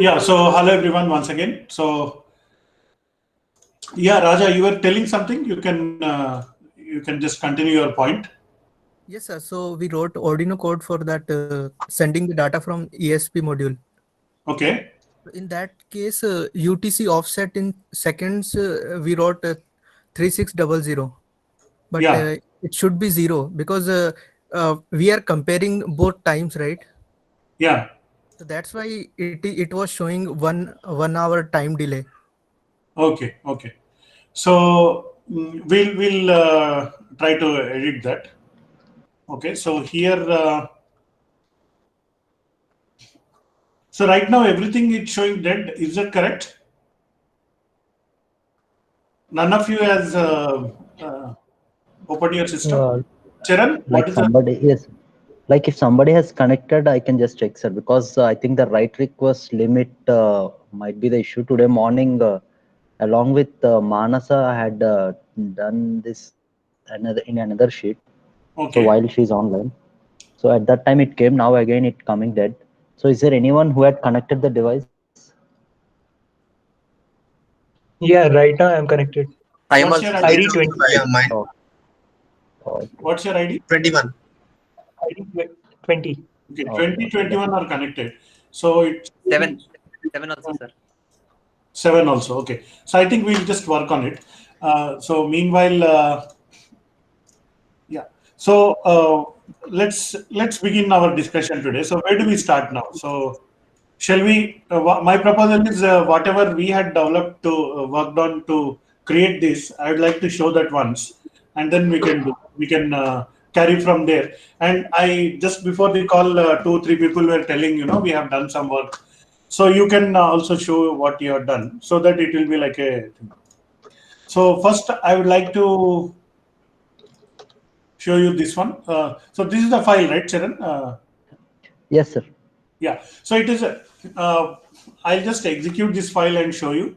Yeah, so hello everyone once again. So yeah, Raja, you were telling something. You can just continue your point. Yes, sir. So we wrote Arduino code for that sending the data from ESP module. Okay. In that case, UTC offset in seconds, we wrote 3600, but Yeah, it should be 0 because we are comparing both times, right? yeah. So that's why it was showing 1 hour time delay. Okay, okay. So we'll try to edit that. Okay. So here, so right now everything is showing dead. Is that correct? None of you has opened your system. Uh, Charan, what like is the? somebody yes, like if somebody has connected, I can just check, sir, because I think the write request limit might be the issue. Today morning, along with Manasa, I had done this another in another sheet. So Okay. while she's online, so at that time it came. Now again it coming dead. So is there anyone who had connected the device? Yeah, right now I'm connected. I am What's also your connected. ID? ID 20. Yeah, mine Oh, okay. What's your ID? 21. ID 20. Okay, Okay. 2021 are connected. So it's 7. 7 also, sir. 7 also. Okay. So I think we'll just work on it. So meanwhile, yeah. So let's begin our discussion today. So where do we start now? So shall we? My proposal is whatever we had developed to worked on to create this. I would like to show that once, and then we can carry from there. And I just before the call, 2 3 people were telling we have done some work. So you can also show what you have done, so that it will be like a thing. So first, I would like to show you this one. So this is the file, right, Charan? Yes, sir. Yeah. So it is a. I'll just execute this file and show you.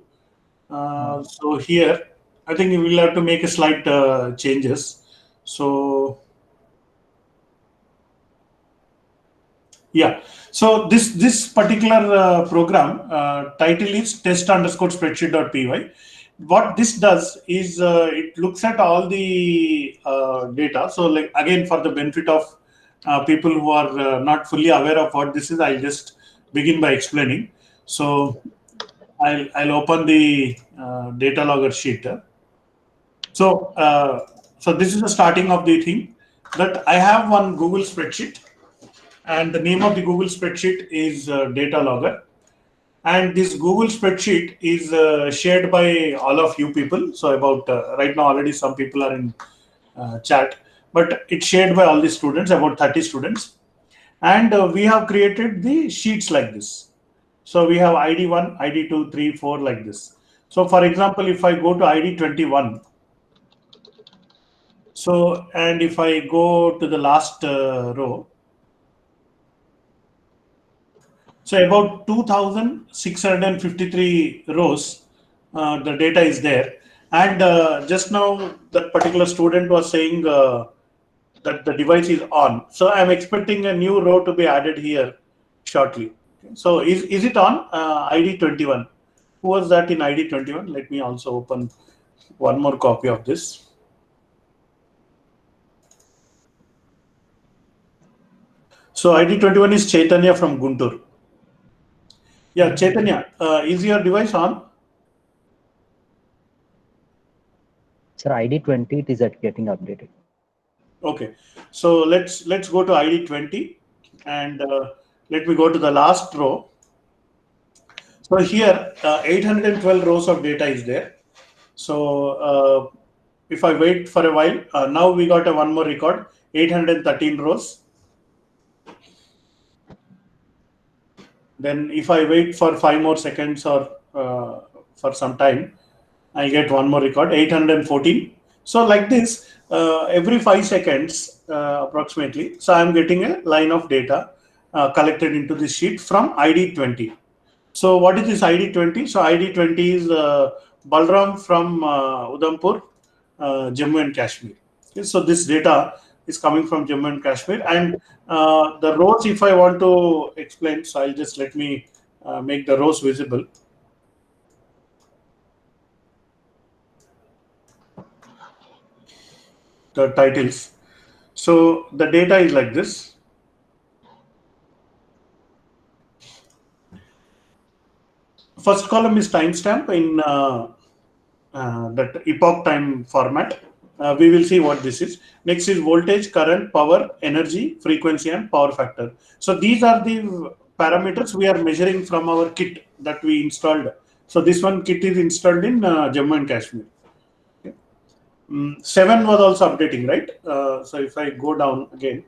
So here, I think we will have to make a slight changes. So yeah. So this particular program title is test underscore spreadsheet.py. What this does is it looks at all the data. So like again, for the benefit of people who are not fully aware of what this is, I'll just begin by explaining. So I'll open the data logger sheet. So so this is the starting of the thing that I have one Google spreadsheet, and the name of the Google spreadsheet is data logger. And this Google spreadsheet is shared by all of you people. So about right now already some people are in chat, but it's shared by all the students, about 30 students. And we have created the sheets like this. So we have ID1, ID2, 3, 4 like this. So for example, if I go to ID 21, so and if I go to the last row, so about 2,653 rows, the data is there. And just now, that particular student was saying that the device is on. So I'm expecting a new row to be added here shortly. So is it on ID 21? Who was that in ID 21? Let me also open one more copy of this. So ID 21 is Chaitanya from Guntur. Yeah, Chaitanya, is your device on? Sir, ID 20, it is at getting updated. Okay, so let's go to ID 20 and let me go to the last row. So here 812 rows of data is there. So if I wait for a while, now we got a one more record, 813 rows. Then if I wait for 5 more seconds or for some time, I get one more record, 814. So like this, every 5 seconds approximately. So I'm getting a line of data collected into this sheet from ID 20. So what is this ID 20? So ID 20 is Balram from Udhampur, Jammu and Kashmir. Okay, so this data is coming from Jammu and Kashmir, and the rows, if I want to explain, so I'll just let me make the rows visible. The titles. So the data is like this. First column is timestamp in that epoch time format. We will see what this is. Next is voltage, current, power, energy, frequency, and power factor. So these are the parameters we are measuring from our kit that we installed. So this one kit is installed in Jammu and Kashmir. Okay. 7 was also updating, right? So if I go down again,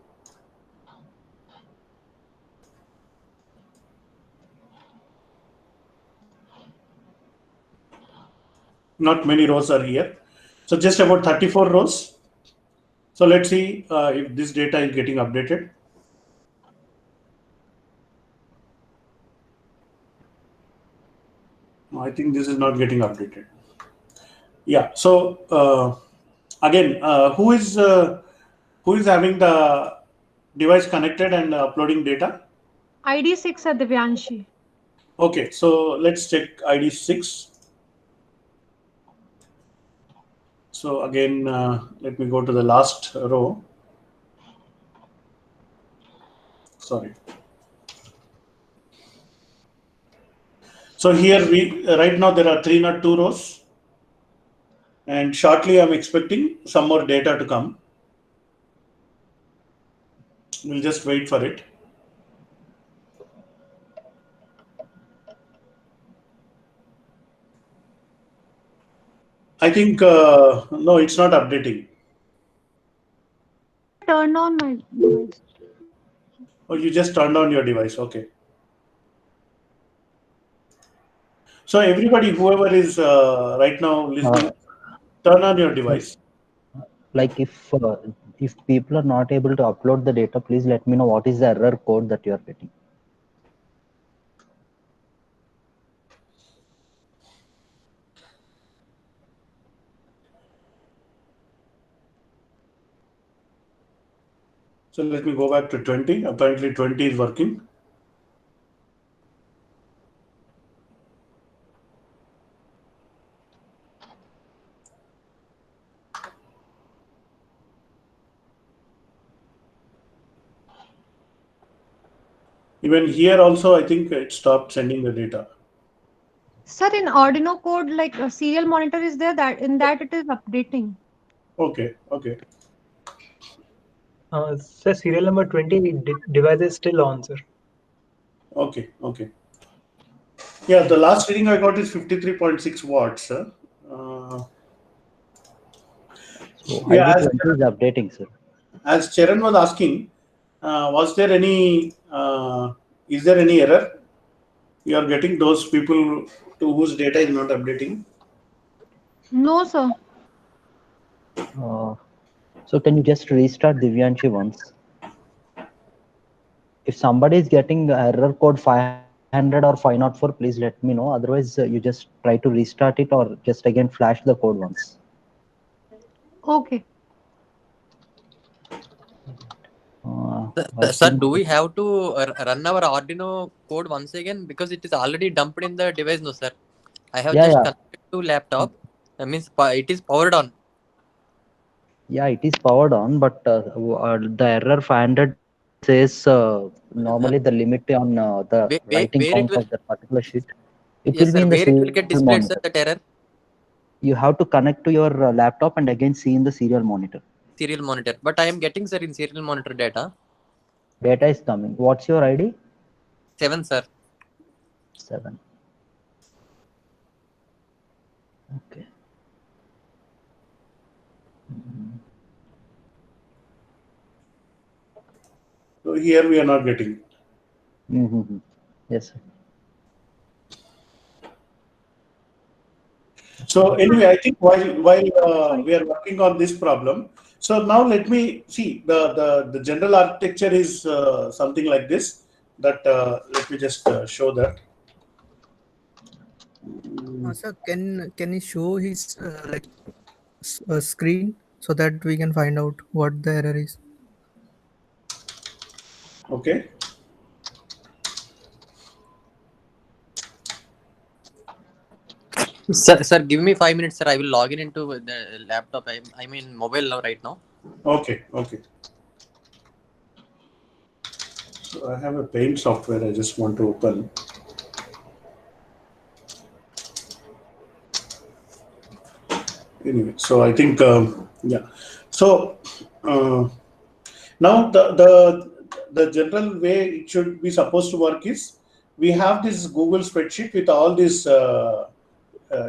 not many rows are here. So just about 34 rows. So let's see if this data is getting updated. I think this is not getting updated. Yeah. So again, who is having the device connected and uploading data? ID6 at Divyanshi. Okay. So let's check ID 6. So again, let me go to the last row. Sorry. So here we right now there are 302 rows, and shortly I'm expecting some more data to come. We'll just wait for it. I think no, it's not updating. Turn on my device. Oh, you just turned on your device. Okay. So everybody, whoever is right now listening, turn on your device. Like if people are not able to upload the data, please let me know what is the error code that you are getting. So let me go back to 20. Apparently 20 is working. Even here also, I think it stopped sending the data. Sir, in Arduino code, like a serial monitor is there, that in that it is updating. Okay, okay. Sir, serial number 20 device is still on, sir. Okay, okay. Yeah, the last reading I got is 53.6 watts. So Yeah, ID20 is updating, sir. as Charan was asking, was there any, is there any error? You are getting those people to whose data is not updating? No, sir. So can you just restart Divyanshi once? If somebody is getting the error code 500 or 504, please let me know. Otherwise, you just try to restart it or just again flash the code once. Okay. I Sir, think do we have to run our Arduino code once again because it is already dumped in the device? No, sir. I have just yeah. connected to laptop. That means it is powered on. Yeah, it is powered on, but the error 500 says normally the limit on the writing Where it count will? of that particular sheet. It Yes, will be sir. in the Where it will serial get displayed, sir? monitor. That error. You have to connect to your laptop and again see in the serial monitor. Serial monitor. But I am getting, sir, in serial monitor data. Data is coming. What's your ID? 7, sir. 7. Okay. So here we are not getting. Mm-hmm. Yes, sir. So anyway, I think while we are working on this problem, so now let me see the general architecture is something like this. That let me just show that. Sir, can you show his screen so that we can find out what the error is? Okay. Sir, give me 5 minutes, sir. I will log in into the laptop. I'm in mobile now, right now. Okay. So I have a paint software I just want to open. Anyway, so I think yeah. So now the general way it should be supposed to work is we have this Google spreadsheet with all these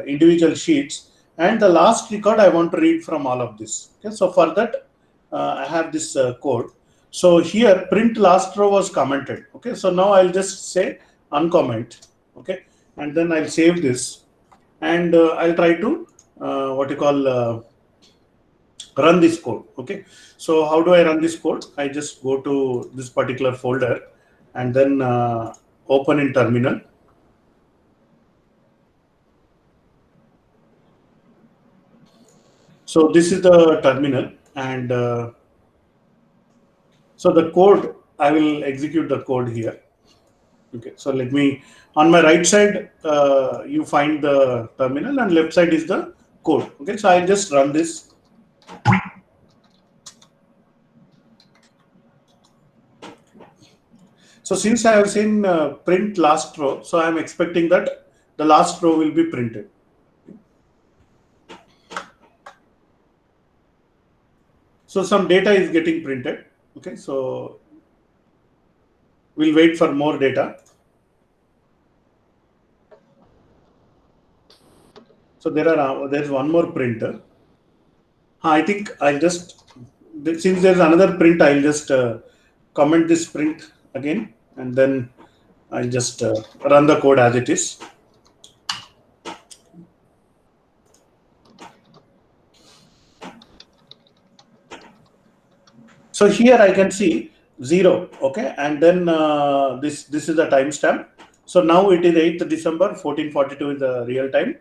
individual sheets, and the last record I want to read from all of this. Okay, so for that I have this code. So here print last row was commented. Okay, so now I'll just say uncomment. Okay, and then I'll save this, and I'll try to what you call run this code. Okay, so how do I run this code? I just go to this particular folder and then open in terminal. So this is the terminal, and so the code, I will execute the code here. Okay, so let me, on my right side you find the terminal, and left side is the code. Okay, so I'll just run this. So since I have seen print last row, so I am expecting that the last row will be printed. So some data is getting printed. Okay, so we'll wait for more data. So there's one more printer. I think I'll just, since there's another print, I'll just comment this print again, and then I'll just run the code as it is. So here I can see 0. Okay, and then this is the timestamp. So now it is 8th December 1442 is the real time,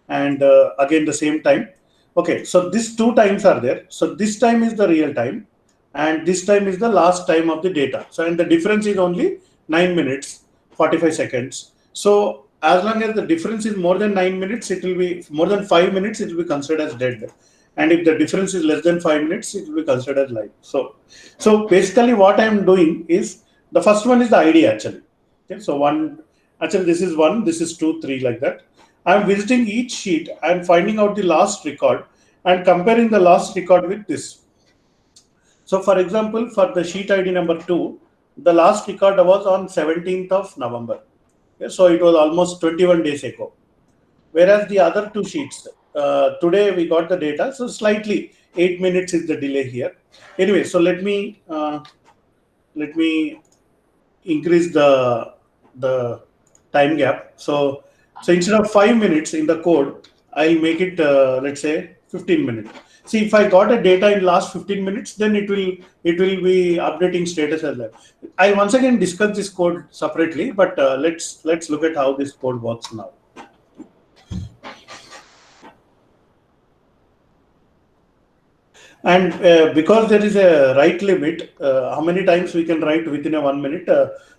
and again the same time. Okay, so these two times are there. So this time is the real time, and this time is the last time of the data. So and the difference is only 9 minutes 45 seconds. So as long as the difference is more than 9 minutes, it will be more than 5 minutes, it will be considered as dead. And if the difference is less than 5 minutes, it will be considered as live. So basically what I am doing is, the first one is the ID actually. Okay, so actually this is 1, this is 2, 3, like that. I am visiting each sheet and finding out the last record and comparing the last record with this. So for example, for the sheet ID number 2, the last record was on 17th of November. Okay, so it was almost 21 days ago. Whereas the other two sheets, today we got the data, so slightly 8 minutes is the delay here. Anyway, so let me increase the time gap. So instead of 5 minutes in the code, I'll make it let's say 15 minutes. See, if I got a data in last 15 minutes, then it will be updating status as well. I once again discuss this code separately, but let's look at how this code works now. And because there is a write limit, how many times we can write within a 1 minute,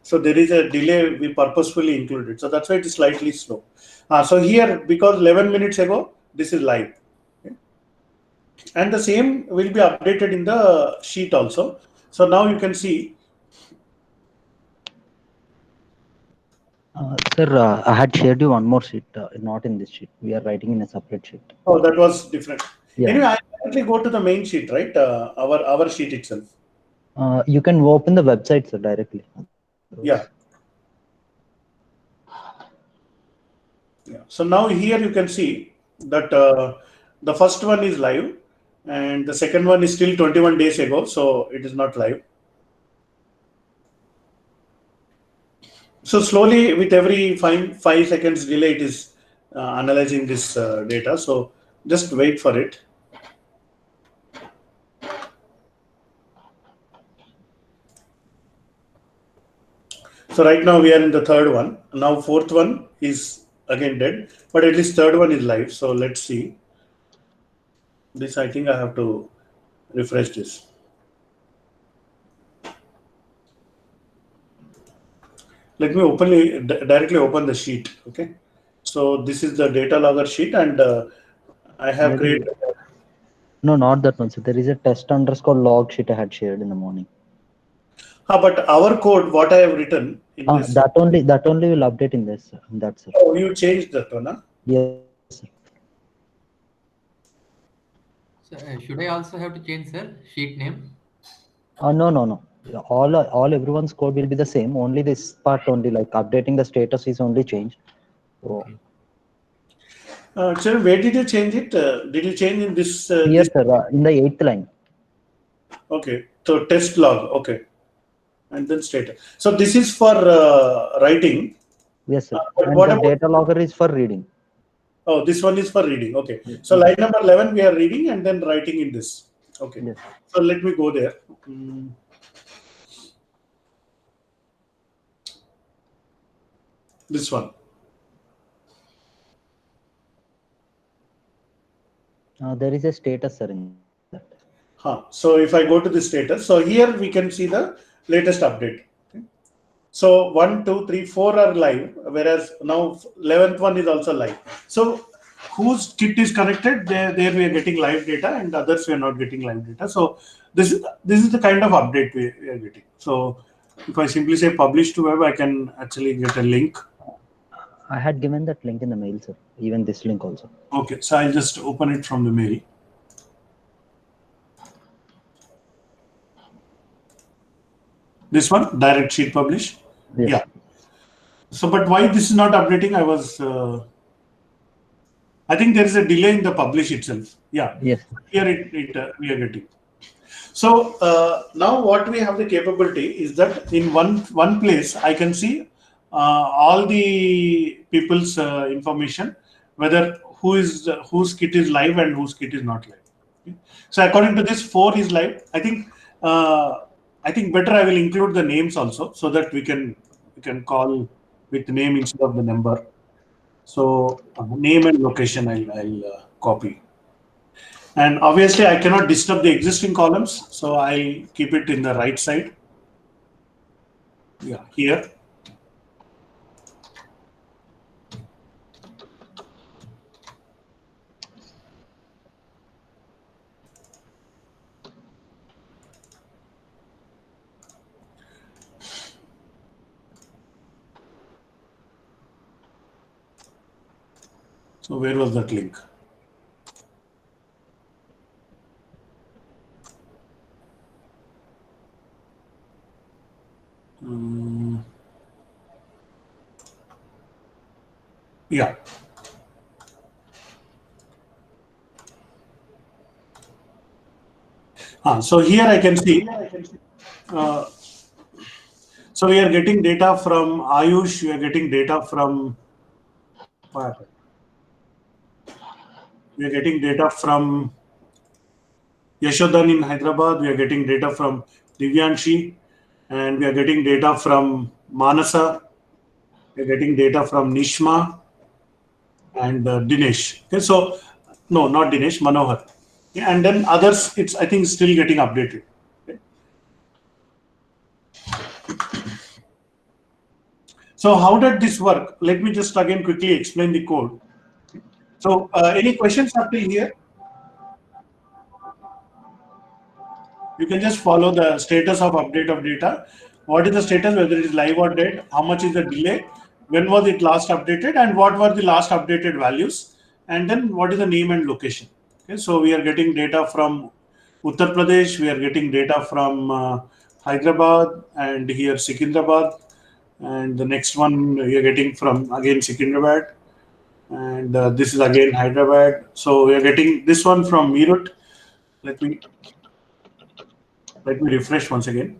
so there is a delay we purposefully included. So that's why it is slightly slow. So here, because 11 minutes ago, this is live. Okay. And the same will be updated in the sheet also. So now you can see. Sir, I had shared you one more sheet, not in this sheet. We are writing in a separate sheet. Oh, that was different. Yeah. Anyway, I directly go to the main sheet, right? Our sheet itself. You can open the website, sir, directly. Yeah. Yeah. So now here you can see that the first one is live, and the second one is still 21 days ago, so it is not live. So slowly, with every 5 seconds delay, it is analyzing this data. So just wait for it. So right now we are in the third one. Now fourth one is again dead, but at least third one is live. So let's see. This, I think I have to refresh this. Let me directly open the sheet. Okay. So this is the data logger sheet, and I have Maybe- created. No, not that one. So there is a test_log sheet I had shared in the morning. But our code, what I have written in this. That only will update in this. That's sir. Oh, you changed that one, huh? Yes, sir. So, should I also have to change, sir, sheet name? No. All everyone's code will be the same. Only this part only, like updating the status is only changed. So Okay. Sir, where did you change it? Did you change in this? here, This? sir, in the 8th line. Okay, so test log. Okay, and then status. So this is for writing. Yes, sir. But And what the about? data logger is for reading. Oh, this one is for reading. Okay, so line number 11 we are reading and then writing in this. Okay, Yes. so let me go there. This one. There is a status, sir, in that. So if I go to the status, so here we can see the latest update. Okay. So 1, 2, 3, 4 are live, whereas now 11th one is also live. So whose kit is connected, there we are getting live data, and others we are not getting live data. So this is the kind of update we are getting. So if I simply say publish to web, I can actually get a link. I had given that link in the mail, sir. Even this link also. Okay, so I'll just open it from the mail. This one, direct sheet publish. Yes. Yeah. So, but why this is not updating? I think there is a delay in the publish itself. Yeah. Yes. Here we are getting. So now what we have the capability is that in one place I can see all the people's information, whether whose kit is live and whose kit is not live. Okay. So according to this, 4 is live. I think better I will include the names also, so that we can call with name instead of the number. So name and location I'll copy. And obviously I cannot disturb the existing columns, so I'll keep it in the right side. Yeah, here. So where was that link? Yeah. So here I can see. So we are getting data from Ayush. We are getting data from. What? We are getting data from Yashodan in Hyderabad. We are getting data from Divyanshi, and we are getting data from Manasa. We are getting data from Nishma and Dinesh. Okay, so no, not Dinesh, Manohar. Yeah, and then others, I think still getting updated. Okay. So how did this work? Let me just again quickly explain the code. So any questions up till here? You can just follow the status of update of data. What is the status, whether it is live or dead, how much is the delay, when was it last updated, and what were the last updated values, and then what is the name and location. Okay, so we are getting data from Uttar Pradesh, we are getting data from Hyderabad, and here Secunderabad, and the next one we are getting from again Secunderabad, and this is again Hyderabad. So we are getting this one from Meerut. Let me refresh once again.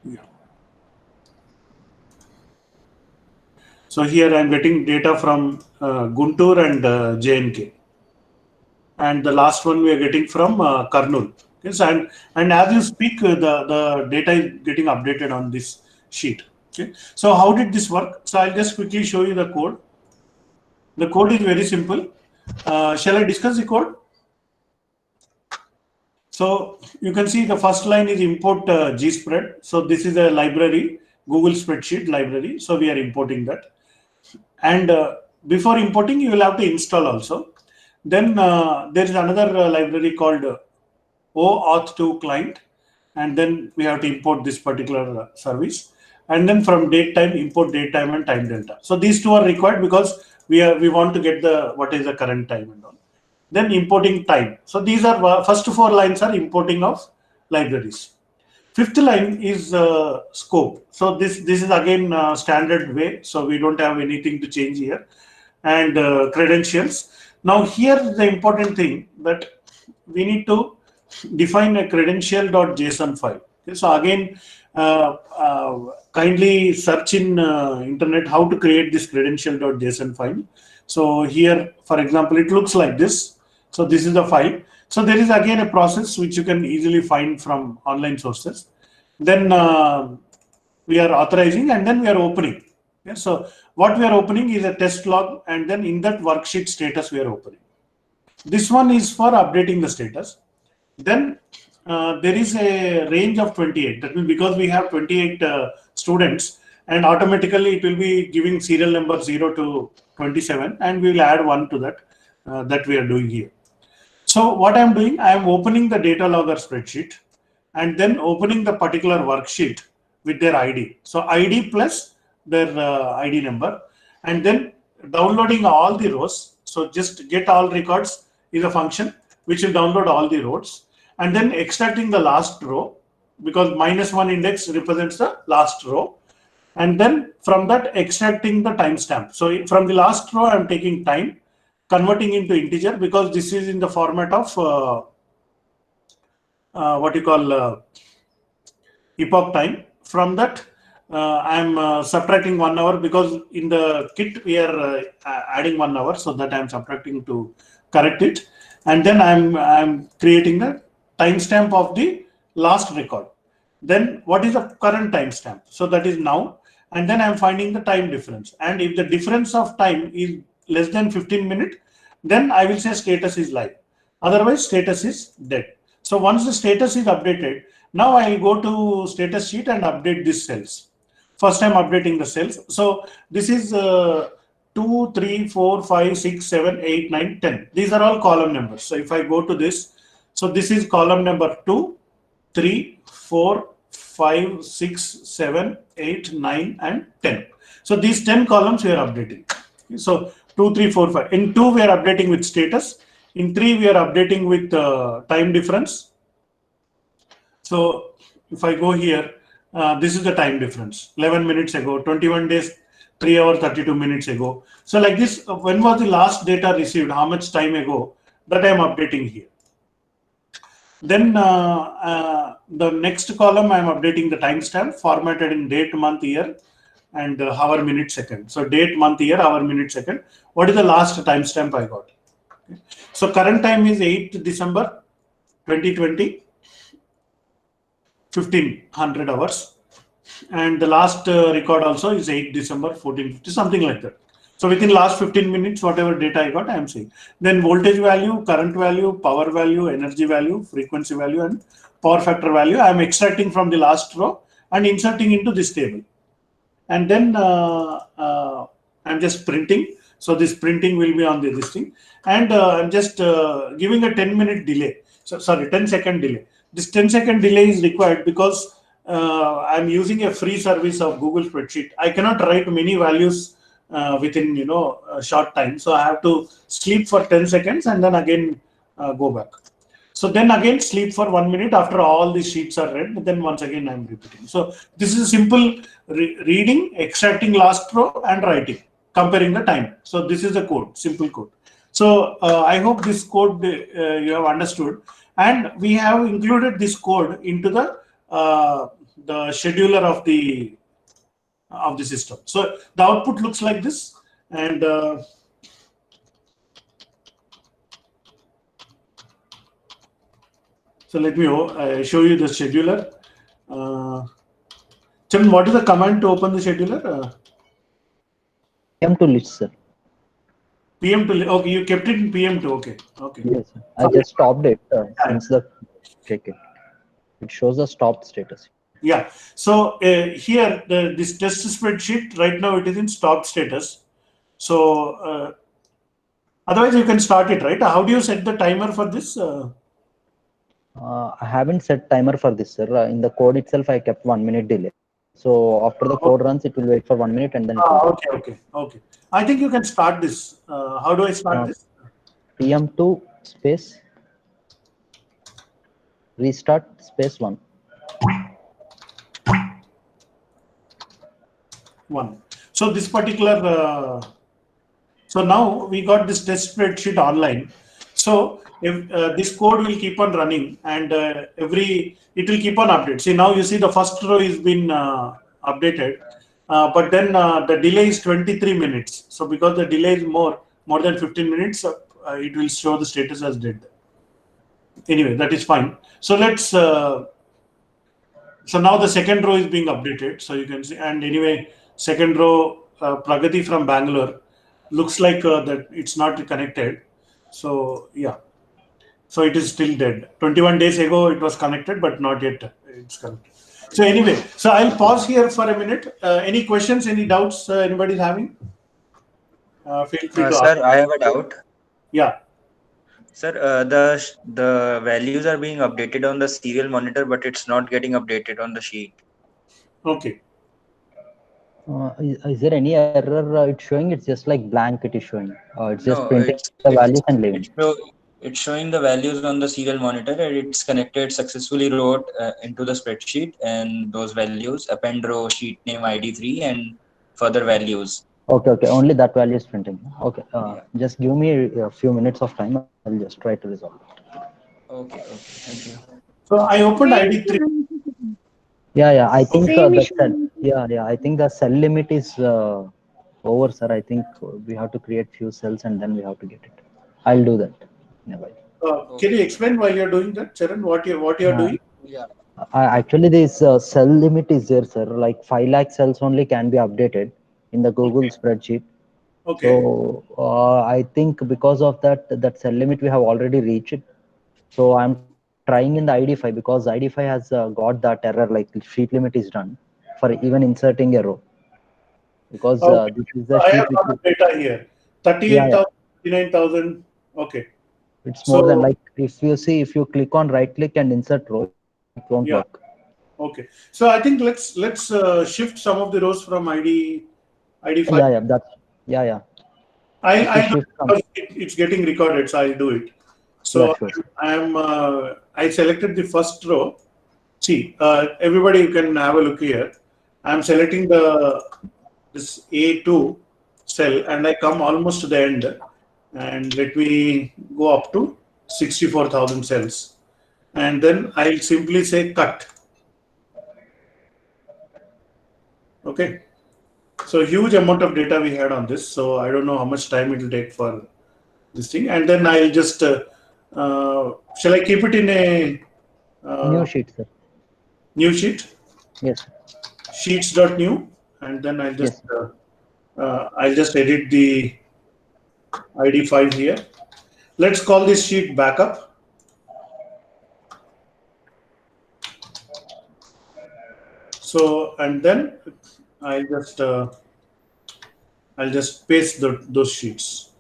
Yeah. So here I'm getting data from Guntur and JNK. And the last one we are getting from Karnool. Yes, and as you speak, the data is getting updated on this sheet. Okay. So how did this work? So I'll just quickly show you the code. The code is very simple. Shall I discuss the code? So you can see the first line is import gspread. So this is a library, Google spreadsheet library. So we are importing that. And before importing, you will have to install also. Then there is another library called OAuth2 client, and then we have to import this particular service. And then from date time, import date time and time delta. So these two are required because we want to get the what is the current time and all. Then importing time. So these are first 4 lines are importing of libraries. Fifth line is scope. So this is again standard way. So we don't have anything to change here. And credentials. Now here the important thing that we need to define a credential.json file. Okay, so again, kindly search in internet how to create this credential.json file. So here, for example, it looks like this. So this is the file. So there is again a process which you can easily find from online sources. Then we are authorizing and then we are opening. Okay, so what we are opening is a test log, and then in that worksheet status we are opening. This one is for updating the status. Then there is a range of 28. That means because we have 28 students, and automatically it will be giving serial number 0 to 27, and we will add 1 to that. That we are doing here. So what I am doing, I am opening the data logger spreadsheet and then opening the particular worksheet with their ID. So ID plus their ID number, and then downloading all the rows. So just get all records is a function which will download all the rows, and then extracting the last row because -1 index represents the last row, and then from that extracting the timestamp. So from the last row I'm taking time, converting into integer because this is in the format of what you call epoch time. From that I'm subtracting 1 hour because in the kit we are adding 1 hour, so that I'm subtracting to correct it, and then I'm creating the timestamp of the last record. Then what is the current timestamp? So that is now, and then I'm finding the time difference, and if the difference of time is less than 15 minutes, then I will say status is live, otherwise status is dead. So once the status is updated, now I will go to status sheet and update these cells. First I'm updating the cells. So this is 2, 3, 4, 5, 6, 7, 8, 9, 10. These are all column numbers. So if I go to this, so this is column number 2, 3, 4, 5, 6, 7, 8, 9, and 10. So these 10 columns we are updating. So 2, 3, 4, 5. In 2 we are updating with status. In 3 we are updating with time difference. So if I go here, this is the time difference. 11 minutes ago, 21 days, 3 hours, 32 minutes ago. So like this, when was the last data received? How much time ago? That I am updating here. Then the next column I am updating the timestamp formatted in date, month, year, and hour, minute, second. So date, month, year, hour, minute, second. What is the last timestamp I got? Okay. So current time is 8th December 2020, 1500 hours, and the last record also is 8 December 1450, something like that. So within last 15 minutes, whatever data I got, I am saying. Then voltage value, current value, power value, energy value, frequency value, and power factor value I am extracting from the last row and inserting into this table. And then I'm just printing. So this printing will be on this thing, and I'm just giving a 10-minute delay. So sorry, 10-second delay. This 10-second delay is required because I'm using a free service of Google Spreadsheet. I cannot write many values within a short time. So I have to sleep for 10 seconds and then again go back. So then again sleep for 1 minute after all the sheets are read. Then once again I'm repeating. So this is a simple reading, extracting last row, and writing, comparing the time. So this is the code, simple code. So I hope this code you have understood, and we have included this code into the scheduler of the system. So the output looks like this, and so let me show you the scheduler. Charan, what is the command to open the scheduler? PM to list, sir. PM to, okay, you kept it in PM to, okay. Yes, sir. I just stopped it since the check it. It shows the stopped status. Yeah. So here, this test spreadsheet right now it is in stopped status. So otherwise you can start it, right? How do you set the timer for this? I haven't set timer for this, sir. In the code itself, I kept 1 minute delay. So after the code runs, it will wait for 1 minute and then it will. Okay. I think you can start this. How do I start this? PM2 space restart space 1. So this particular. So now we got this test spreadsheet online. So if this code will keep on running and it will keep on update. See, now you see the first row is been updated, but then the delay is 23 minutes. So because the delay is more than 15 minutes, it will show the status as dead. Anyway, that is fine. So let's. So now the second row is being updated. So you can see, and anyway, second row Pragati from Bangalore looks like that it's not connected. So yeah, so it is still dead. 21 days ago it was connected, but not yet it's connected. So anyway, so I'll pause here for a minute. Any questions, any doubts anybody's having? Feel free to ask. Sir, I have a doubt. Yeah. Sir, the values are being updated on the serial monitor, but it's not getting updated on the sheet. Okay. Is there any error? It's showing. It's just like blank. It is showing. It's just No, printing the values and leaving. It's showing the values on the serial monitor, and it's connected successfully wrote into the spreadsheet, and those values append row sheet name ID3 and further values. Okay. Only that value is printing. Okay. Just give me a few minutes of time. I'll just try to resolve it. Okay. Thank you. So I opened ID3. Yeah. I think Same the issue. cell. I think the cell limit is over, sir. I think we have to create few cells and then we have to get it. I'll do that in a while. Can you explain while you're doing that, Charan? What you're doing? Yeah. Actually, this cell limit is there, sir. Like 5 lakh cells only can be updated in the Google spreadsheet. Okay. So I think because of that cell limit we have already reached. So I'm trying in the ID5 because ID5 has got that error, like sheet limit is done for even inserting a row. Because this is the I sheet have got the data here. 38,000, 39,000. Okay. It's more than, like, if you click on right click and insert row, it won't work. Okay. So I think let's shift some of the rows from ID5. Yeah. I'll do it because it's getting recorded, so I'll do it. So I selected the first row. See, everybody, you can have a look here. I'm selecting this A2 cell and I come almost to the end, and let me go up to 64,000 cells, and then I'll simply say cut. Okay. So huge amount of data we had on this. So I don't know how much time it will take for this thing. And then I'll just, shall I keep it in a new sheet, sir? New sheet? Yes. Sheets.new. And then I'll just, I'll just edit the ID5 here. Let's call this sheet backup. So, and then I'll just paste those sheets.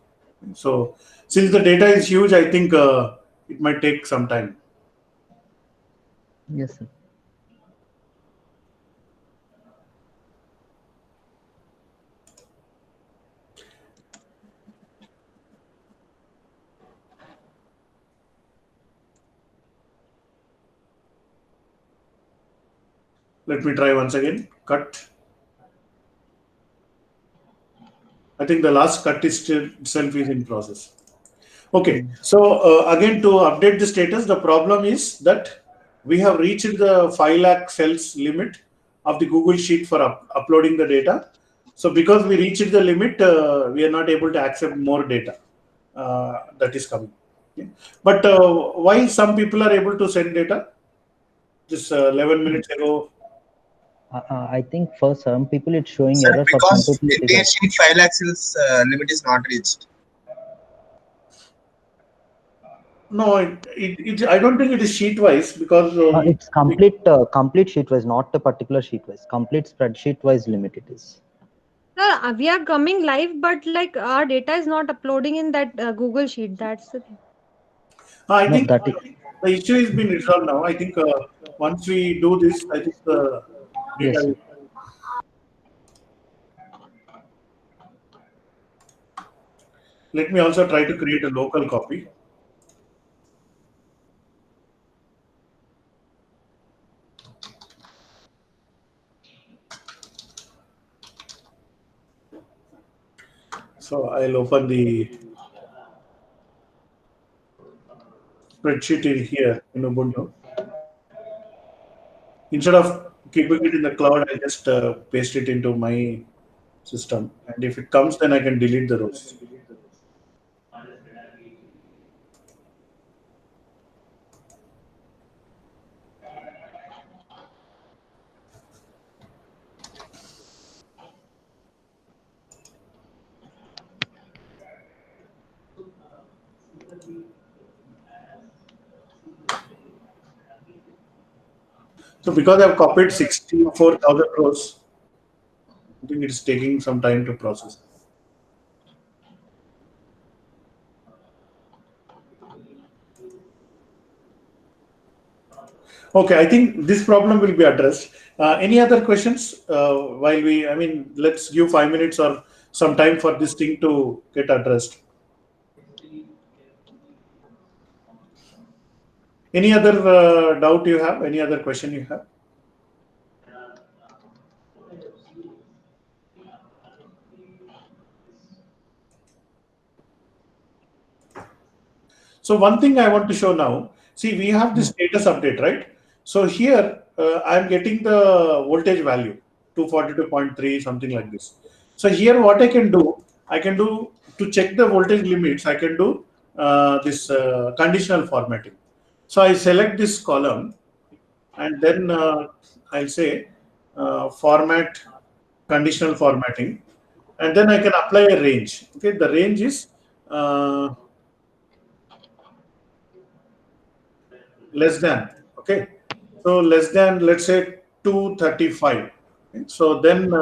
So since the data is huge, I think it might take some time. Yes, sir. Let me try once again. Cut. I think the last cut is still itself is in process. Okay. So again, to update the status, the problem is that we have reached the 5 lakh cells limit of the Google Sheet for uploading the data. So because we reached the limit, we are not able to accept more data that is coming. Okay. But why some people are able to send data? Just 11 minutes ago. I think for some people it's showing Sir, error. because For some people entire sheet 5 lakh cells limit is not reached. No, I don't think it is sheet wise because It's complete sheet wise, not a particular sheet wise. Complete spreadsheet wise limit it is. Sir, we are coming live, but like our data is not uploading in that Google Sheet. That's the thing. I No, think that is the issue has been resolved now. I think once we do this, I think the data yes. will. Let me also try to create a local copy. So I'll open the spreadsheet in here in Ubuntu. Instead of keeping it in the cloud, I just paste it into my system. And if it comes, then I can delete the rows. So because I've copied 64,000 rows, I think it's taking some time to process. Okay, I think this problem will be addressed. Any other questions? I mean, let's give 5 minutes or some time for this thing to get addressed. Any other doubt you have? Any other question you have? So one thing I want to show now, see, we have this status update, right? So here I'm getting the voltage value, 242.3, something like this. So here what I can do to check the voltage limits, I can do this conditional formatting. So I select this column and then I'll say format conditional formatting, and then I can apply a range. Okay, the range is less than. Okay, so less than, let's say 235. Okay? So then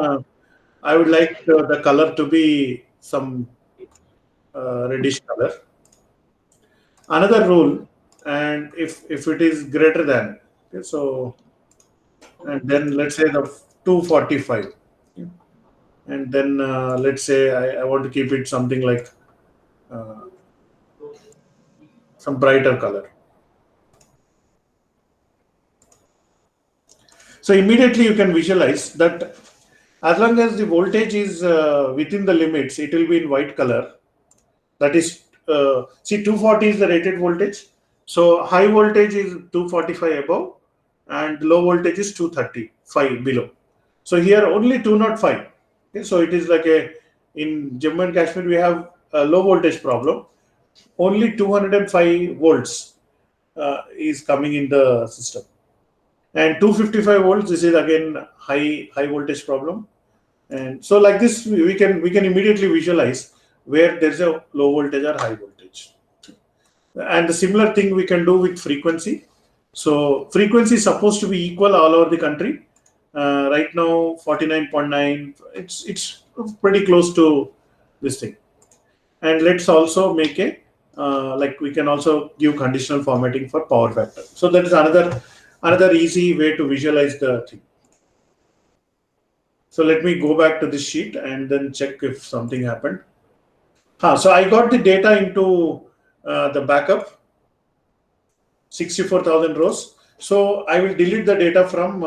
I would like the color to be some reddish color. Another rule, and if it is greater than, okay, so and then let's say the 245. Okay? And then let's say I want to keep it something like uh, some brighter color. So immediately you can visualize that as long as the voltage is within the limits, it will be in white color. That is, see, 240 is the rated voltage. So high voltage is 245 above, and low voltage is 235 below. So here only 205. Okay, so it is like in Jammu and Kashmir we have a low voltage problem. Only 205 volts is coming in the system, and 255 volts. This is again high voltage problem. And so like this we can immediately visualize where there's a low voltage or high voltage. And the similar thing we can do with frequency. So frequency is supposed to be equal all over the country. Right now 49.9, it's pretty close to this thing. And let's also make a like we can also give conditional formatting for power factor. So that is another easy way to visualize the thing. So let me go back to this sheet and then check if something happened. So I got the data into the backup, 64,000 rows. So I will delete the data from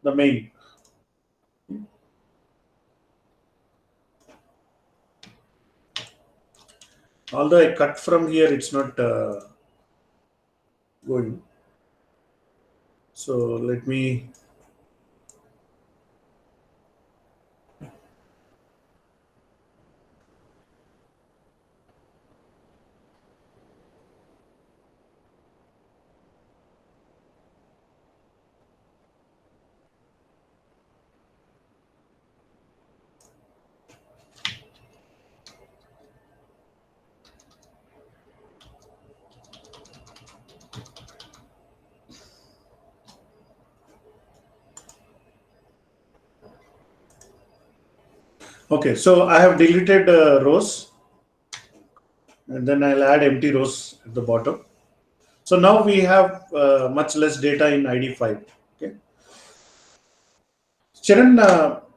the main. Although I cut from here, it's not going. So let me. Okay, so I have deleted rows, and then I'll add empty rows at the bottom. So now we have much less data in ID5. Okay, Charan,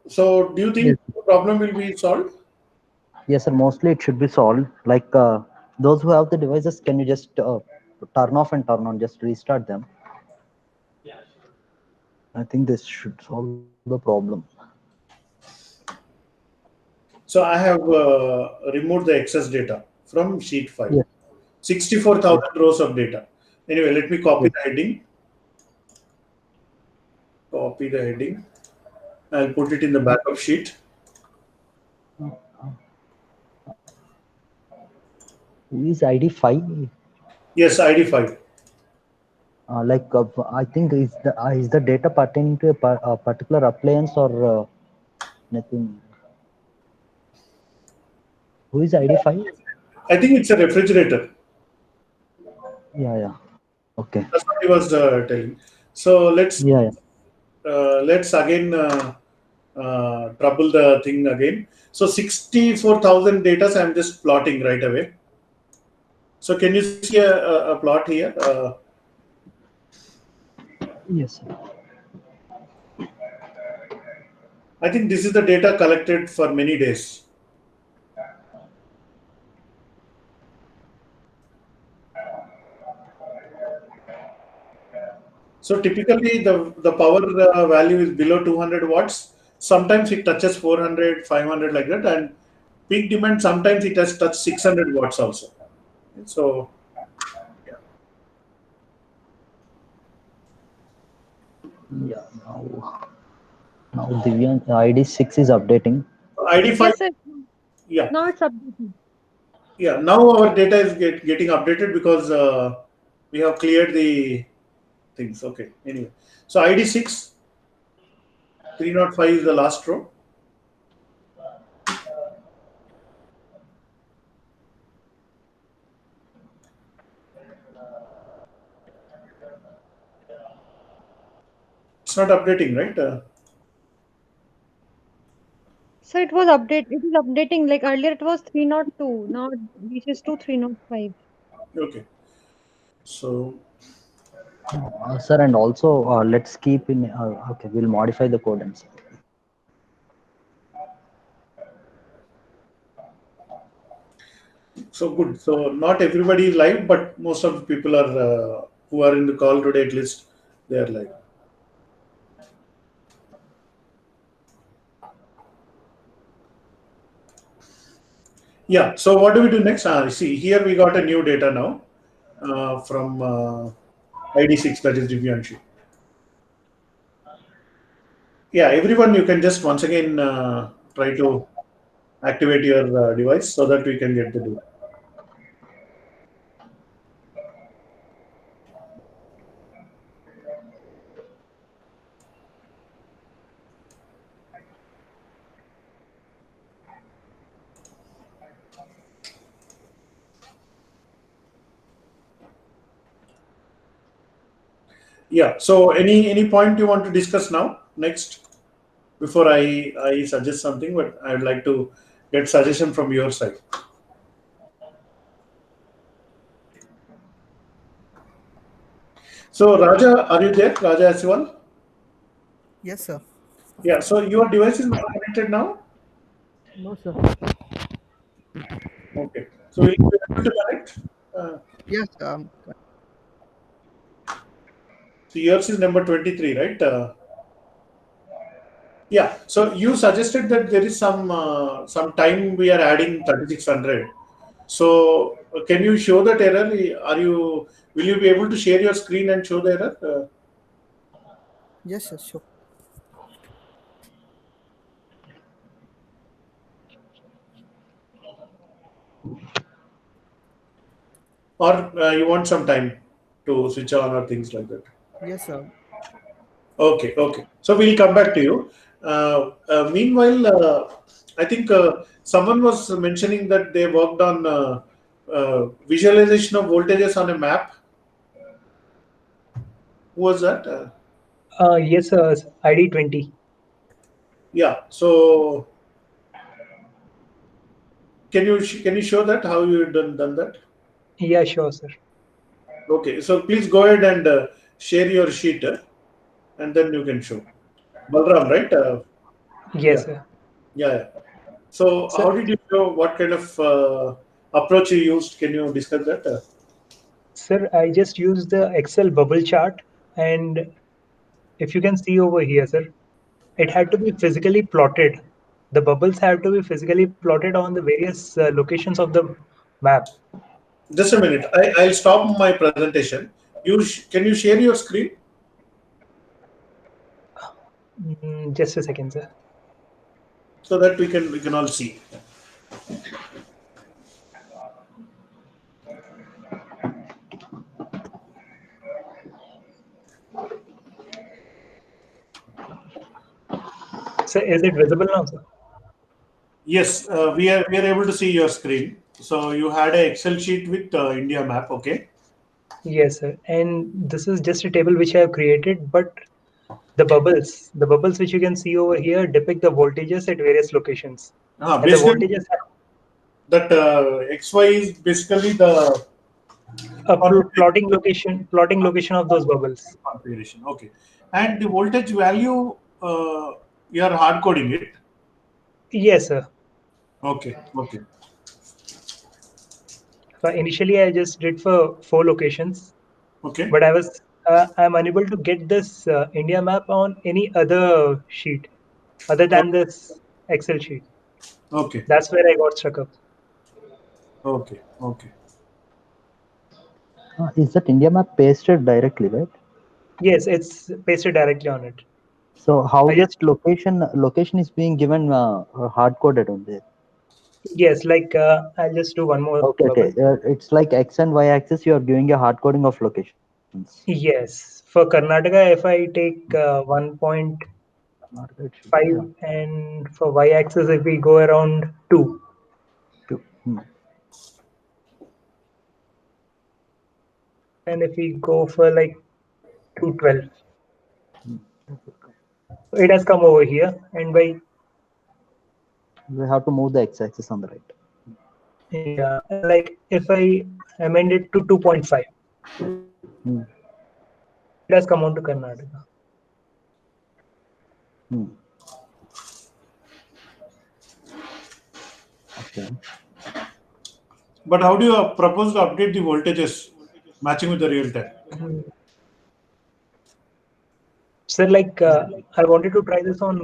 so do you Yes. think the problem will be solved? Yes, sir. Mostly it should be solved. Like those who have the devices, can you just turn off and turn on? Just restart them. I think this should solve the problem. So I have removed the excess data from sheet 5. Yes. 64,000 rows of data. Anyway, let me copy Yes. the heading. Copy the heading. I'll put it in the backup sheet. Who is ID5? Yes, ID5. Like I think is the data pertaining to a particular appliance or nothing? Who is ID5? I think it's a refrigerator. Yeah, yeah. Okay. That's what he was telling. So Yeah, yeah. let's again trouble the thing again. So 64,000 data I'm just plotting right away. So can you see a plot here? Yes, sir. I think this is the data collected for many days. So typically the power value is below 200 watts. Sometimes it touches 400, 500 like that, and peak demand sometimes it has touched 600 watts also. So Yeah. Now Divyan ID6 is updating. ID5, Yes, sir. yeah, Now it's updated. yeah. Now our data is getting updated because we have cleared the things. Okay. Anyway, so ID6 305 is the last row. It's not updating, right? So it was update. It is updating. Like earlier, it was 302. Now it reaches to 305. Okay. So Sir, and also let's keep in. Okay, we'll modify the code and. good. So not everybody is live, but most of the people are who are in the call today. At least they are live. Yeah. So what do we do next? See, here we got a new data now from ID6, that is Divyanshi. Yeah, everyone, you can just once again try to activate your device so that we can get the data. Yeah. So any point you want to discuss now next before I suggest something, but I would like to get suggestion from your side. So Raja, are you there? Raja Asiwal? Yes, sir. Yeah. So your device is not connected now. No, sir. Okay. So will you be able to connect? Yes. So yours is number 23, right? Yeah. So you suggested that there is some time we are adding 3600. So can you show that error? Will you be able to share your screen and show the error? Yes, sir. Sure. Or you want some time to switch on or things like that? Yes, sir. Okay, okay. So we'll come back to you. Meanwhile, I think someone was mentioning that they worked on visualization of voltages on a map. Who was that? Yes, ID20. Yeah. So can you show that how you done that? Yeah, sure, sir. Okay, so please go ahead and share your sheet, and then you can show. Balram, right? Yes, Yeah, sir. yeah. So, Sir, how did you show? What kind of approach you used? Can you discuss that? sir, I just used the Excel bubble chart, and if you can see over here, sir, it had to be physically plotted. The bubbles have to be physically plotted on the various locations of the map. Just a minute. I'll stop my presentation. Can you share your screen Just a second, sir. so that we can all see. Sir, is it visible now, sir? Yes, we are able to see your screen. So you had an Excel sheet with India map. Okay. Yes, sir. And this is just a table which I have created, but the bubbles which you can see over here depict the voltages at various locations. And the Basically, voltages have that XY is basically the a configuration. plotting location of those bubbles. Configuration. Okay. And the voltage value, you are hard coding it. Yes, sir. Okay. Okay. Initially, I just did for 4 locations, Okay. but I'm unable to get this India map on any other sheet other o- than this Excel sheet. Okay. That's where I got stuck up. Okay. Okay. Is that India map pasted directly, right? Yes, it's pasted directly on it. So how I that just location is being given hard coded on there? Yes, like I'll just do one more Okay, bubble. okay. It's like X and Y axis. You are giving a hard coding of locations. Yes, for Karnataka, if I take 1.5 It should be, yeah. and for y-axis, if we go around 2, Two. and if we go for like 212, it has come over here, and by We have to move the X axis on the right. yeah, like if I amend it to 2.5, Hmm. it has come on to Karnataka. Okay. But how do you propose to update the voltages matching with the real time? Mhm. So like I wanted to try this on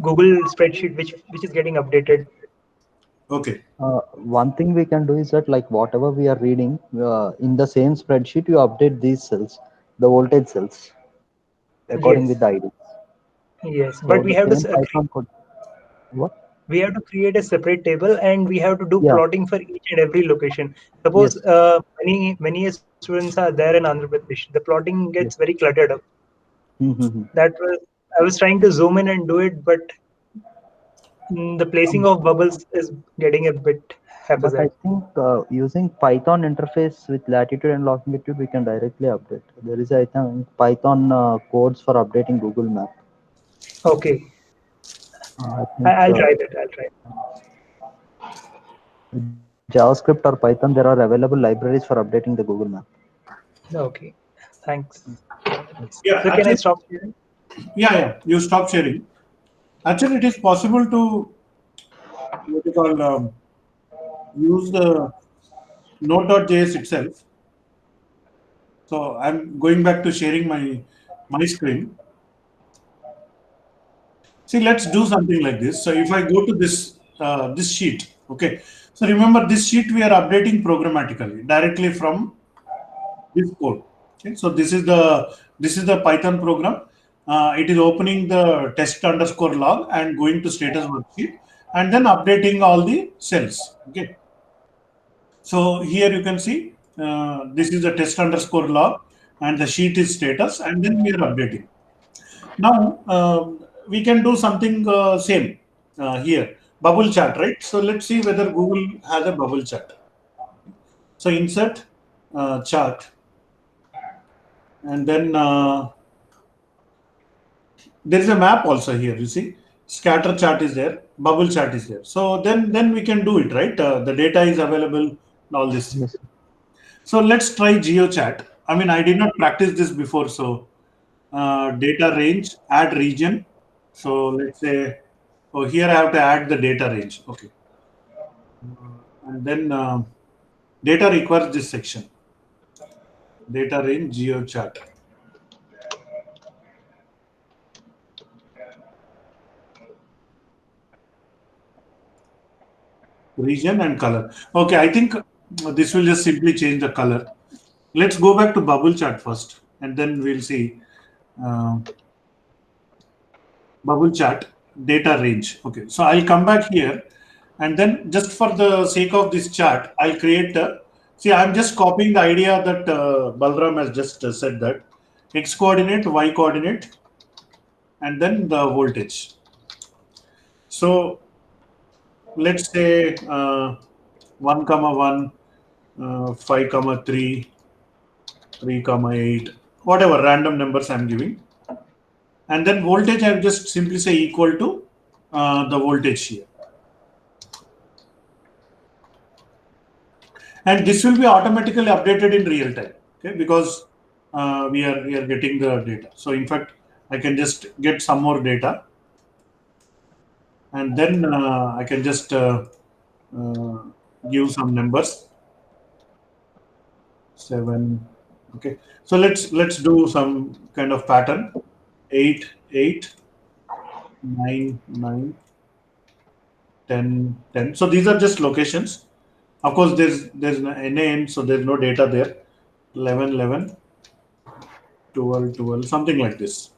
Google spreadsheet, which is getting updated. Okay. One thing we can do is that, like, whatever we are reading in the same spreadsheet, you update these cells, the voltage cells, according Yes, with the ID. yes, So but we the have to same Python code. What? we have to create a separate table, and we have to do Yeah. plotting for each and every location. Suppose Yes. many students are there in Andhra Pradesh, the plotting gets Yes. very cluttered up. Mm-hmm. That was I was trying to zoom in and do it, but the placing of bubbles is getting a bit But I haphazard. think using Python interface with latitude and longitude, we can directly update. There is, I think, Python codes for updating Google Map. Okay, I think I'll try that. I'll try. JavaScript or Python, there are available libraries for updating the Google Map. Okay, thanks. Yeah. So can I Actually, stop here? yeah. You stop sharing. Actually, it is possible to what you call use the Node.js itself. So I'm going back to sharing my screen. See, let's do something like this. So if I go to this sheet, okay. So remember, this sheet we are updating programmatically directly from this code. Okay. So this is the Python program. It is opening the test underscore log and going to status worksheet and then updating all the cells. Okay. So here you can see this is the test underscore log and the sheet is status and then we are updating. Now we can do something same here, bubble chart, right? So let's see whether Google has a bubble chart. So insert chart, and then there is a map also here. You see, scatter chart is there, bubble chart is there. So then we can do it, right? The data is available, all this. Yes. So let's try GeoChat. I mean, I did not practice this before. So data range, add region. So let's say, oh, here I have to add the data range. Okay. And then data requires this section. Data range, GeoChat. Region and color. Okay, I think this will just simply change the color. Let's go back to bubble chart first, and then we'll see bubble chart data range. Okay, so I'll come back here, and then just for the sake of this chart, I'll create a. See, I'm just copying the idea that Balram has just said, that x coordinate, y coordinate, and then the voltage. So let's say 1 comma 1, 5 comma 3, 3 comma 8, whatever random numbers I'm giving. And then voltage, I just simply say equal to the voltage here. And this will be automatically updated in real time, okay? Because we are getting the data. So in fact, I can just get some more data, and then I can just give some numbers. 7. Okay. So let's do some kind of pattern. 8, 8, 9, 9, 10, 10. So these are just locations. Of course, there's NaN, so there's no data there. 11, 11, 12, 12, something like this.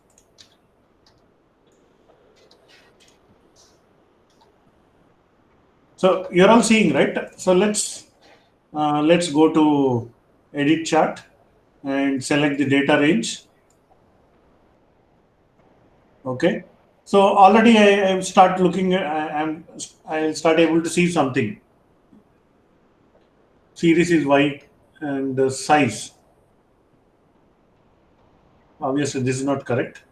So you're all seeing, right? So let's go to edit chart and select the data range. Okay. So already I start looking at, I'll start able to see something. Series is white and the size. Obviously, this is not correct.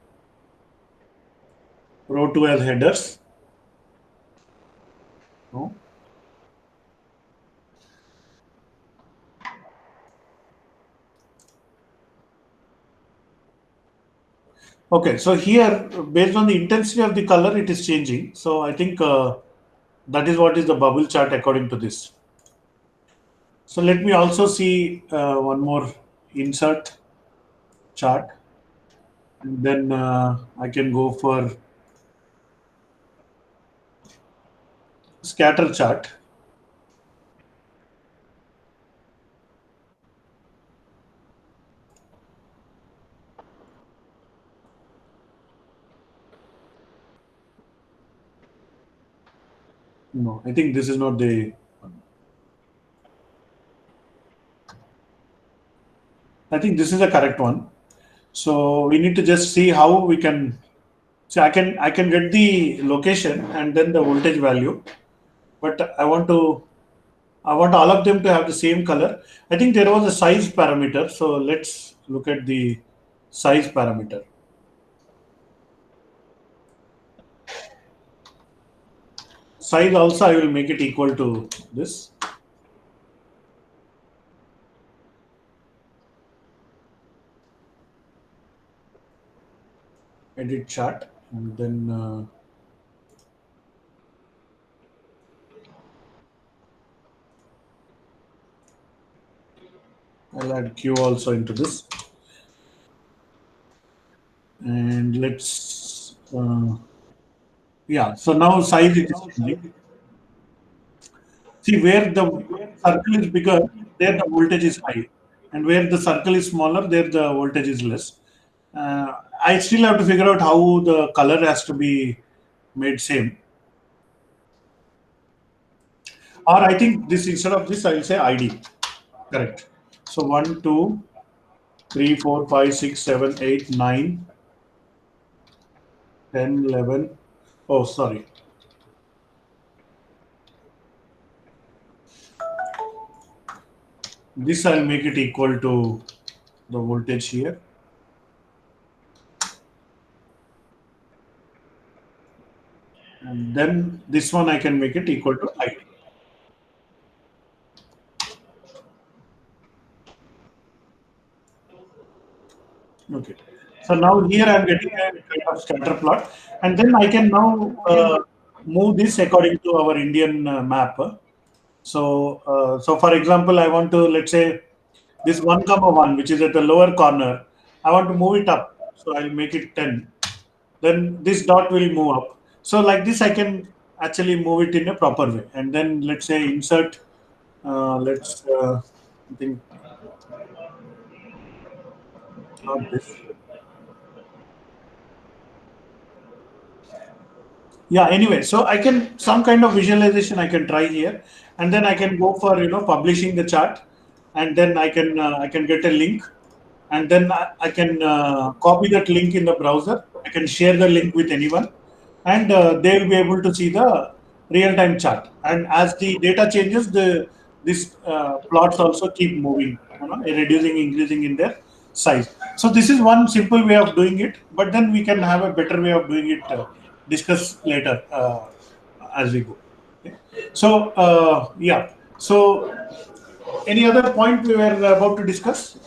Row 2 has headers. No. Okay, so here, based on the intensity of the color, it is changing. So I think that is what is the bubble chart according to this. So let me also see one more insert chart, and then I can go for scatter chart. No, I think this is not the. I think this is the correct one. So we need to just see how we can. So I can get the location and then the voltage value, but I want all of them to have the same color. I think there was a size parameter. So let's look at the size parameter. Size also I will make it equal to this. Edit chart, and then I'll add Q also into this. And let's, yeah, so now size it is changing. See, where the circle is bigger, there the voltage is high. And where the circle is smaller, there the voltage is less. I still have to figure out how the color has to be made same. Or I think this, instead of this, I will say ID. Correct. So 1, 2, 3, 4, 5, 6, 7, 8, 9, 10, 11. Oh, sorry. This I'll make it equal to the voltage here. And then this one I can make it equal to ID. Okay. So now here I am getting a kind of scatter plot, and then I can now move this according to our Indian map. So for example, I want to, let's say, this 1 comma 1, which is at the lower corner, I want to move it up. So I'll make it 10. Then this dot will move up. So like this, I can actually move it in a proper way. And then let's say insert, I think not this. Yeah, anyway, so I can, some kind of visualization I can try here, and then I can go for, publishing the chart, and then I can get a link, and then I can copy that link in the browser. I can share the link with anyone, and they will be able to see the real-time chart. And as the data changes, the these plots also keep moving, reducing, increasing in their size. So this is one simple way of doing it, but then we can have a better way of doing it. Discuss later as we go. Okay. So yeah. So any other point we were about to discuss?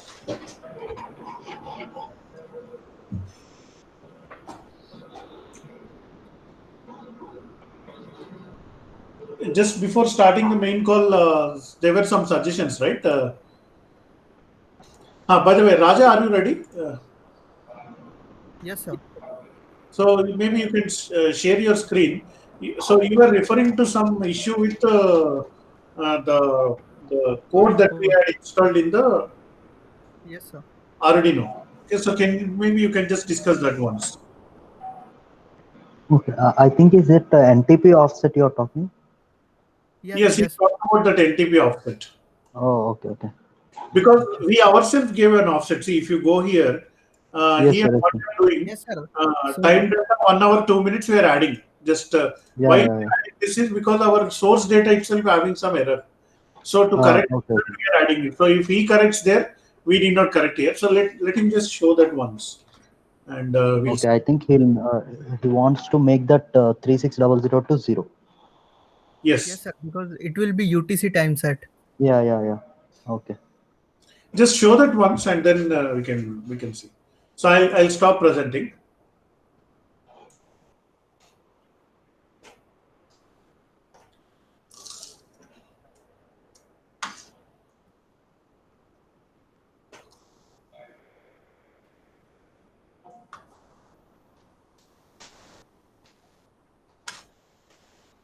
Just before starting the main call, there were some suggestions, right? By the way, Raja, are you ready? Yes, sir. So maybe you can share your screen. So you were referring to some issue with the code that we Code. had installed in the Yes, sir. Arduino. Okay, so maybe you can just discuss that once. Okay, I think is it NTP offset you're talking? Yes, he Yes. talked about that NTP offset. Oh, okay. Because we ourselves gave an offset. See, if you go here, Yes, here sir. what we are doing, Yes, sir. time data 1 hour 2 minutes we are adding. Just why we are adding this is because our source data itself having some error. So to correct Okay. that, we are adding it. So if he corrects there, we did not correct here. So let him just show that once, and we'll see. Okay, I think he wants to make that 3600 to 0. Yes, Yes, sir. Because it will be UTC time set. Yeah. Okay. just show that once, and then we can see. So I'll stop presenting.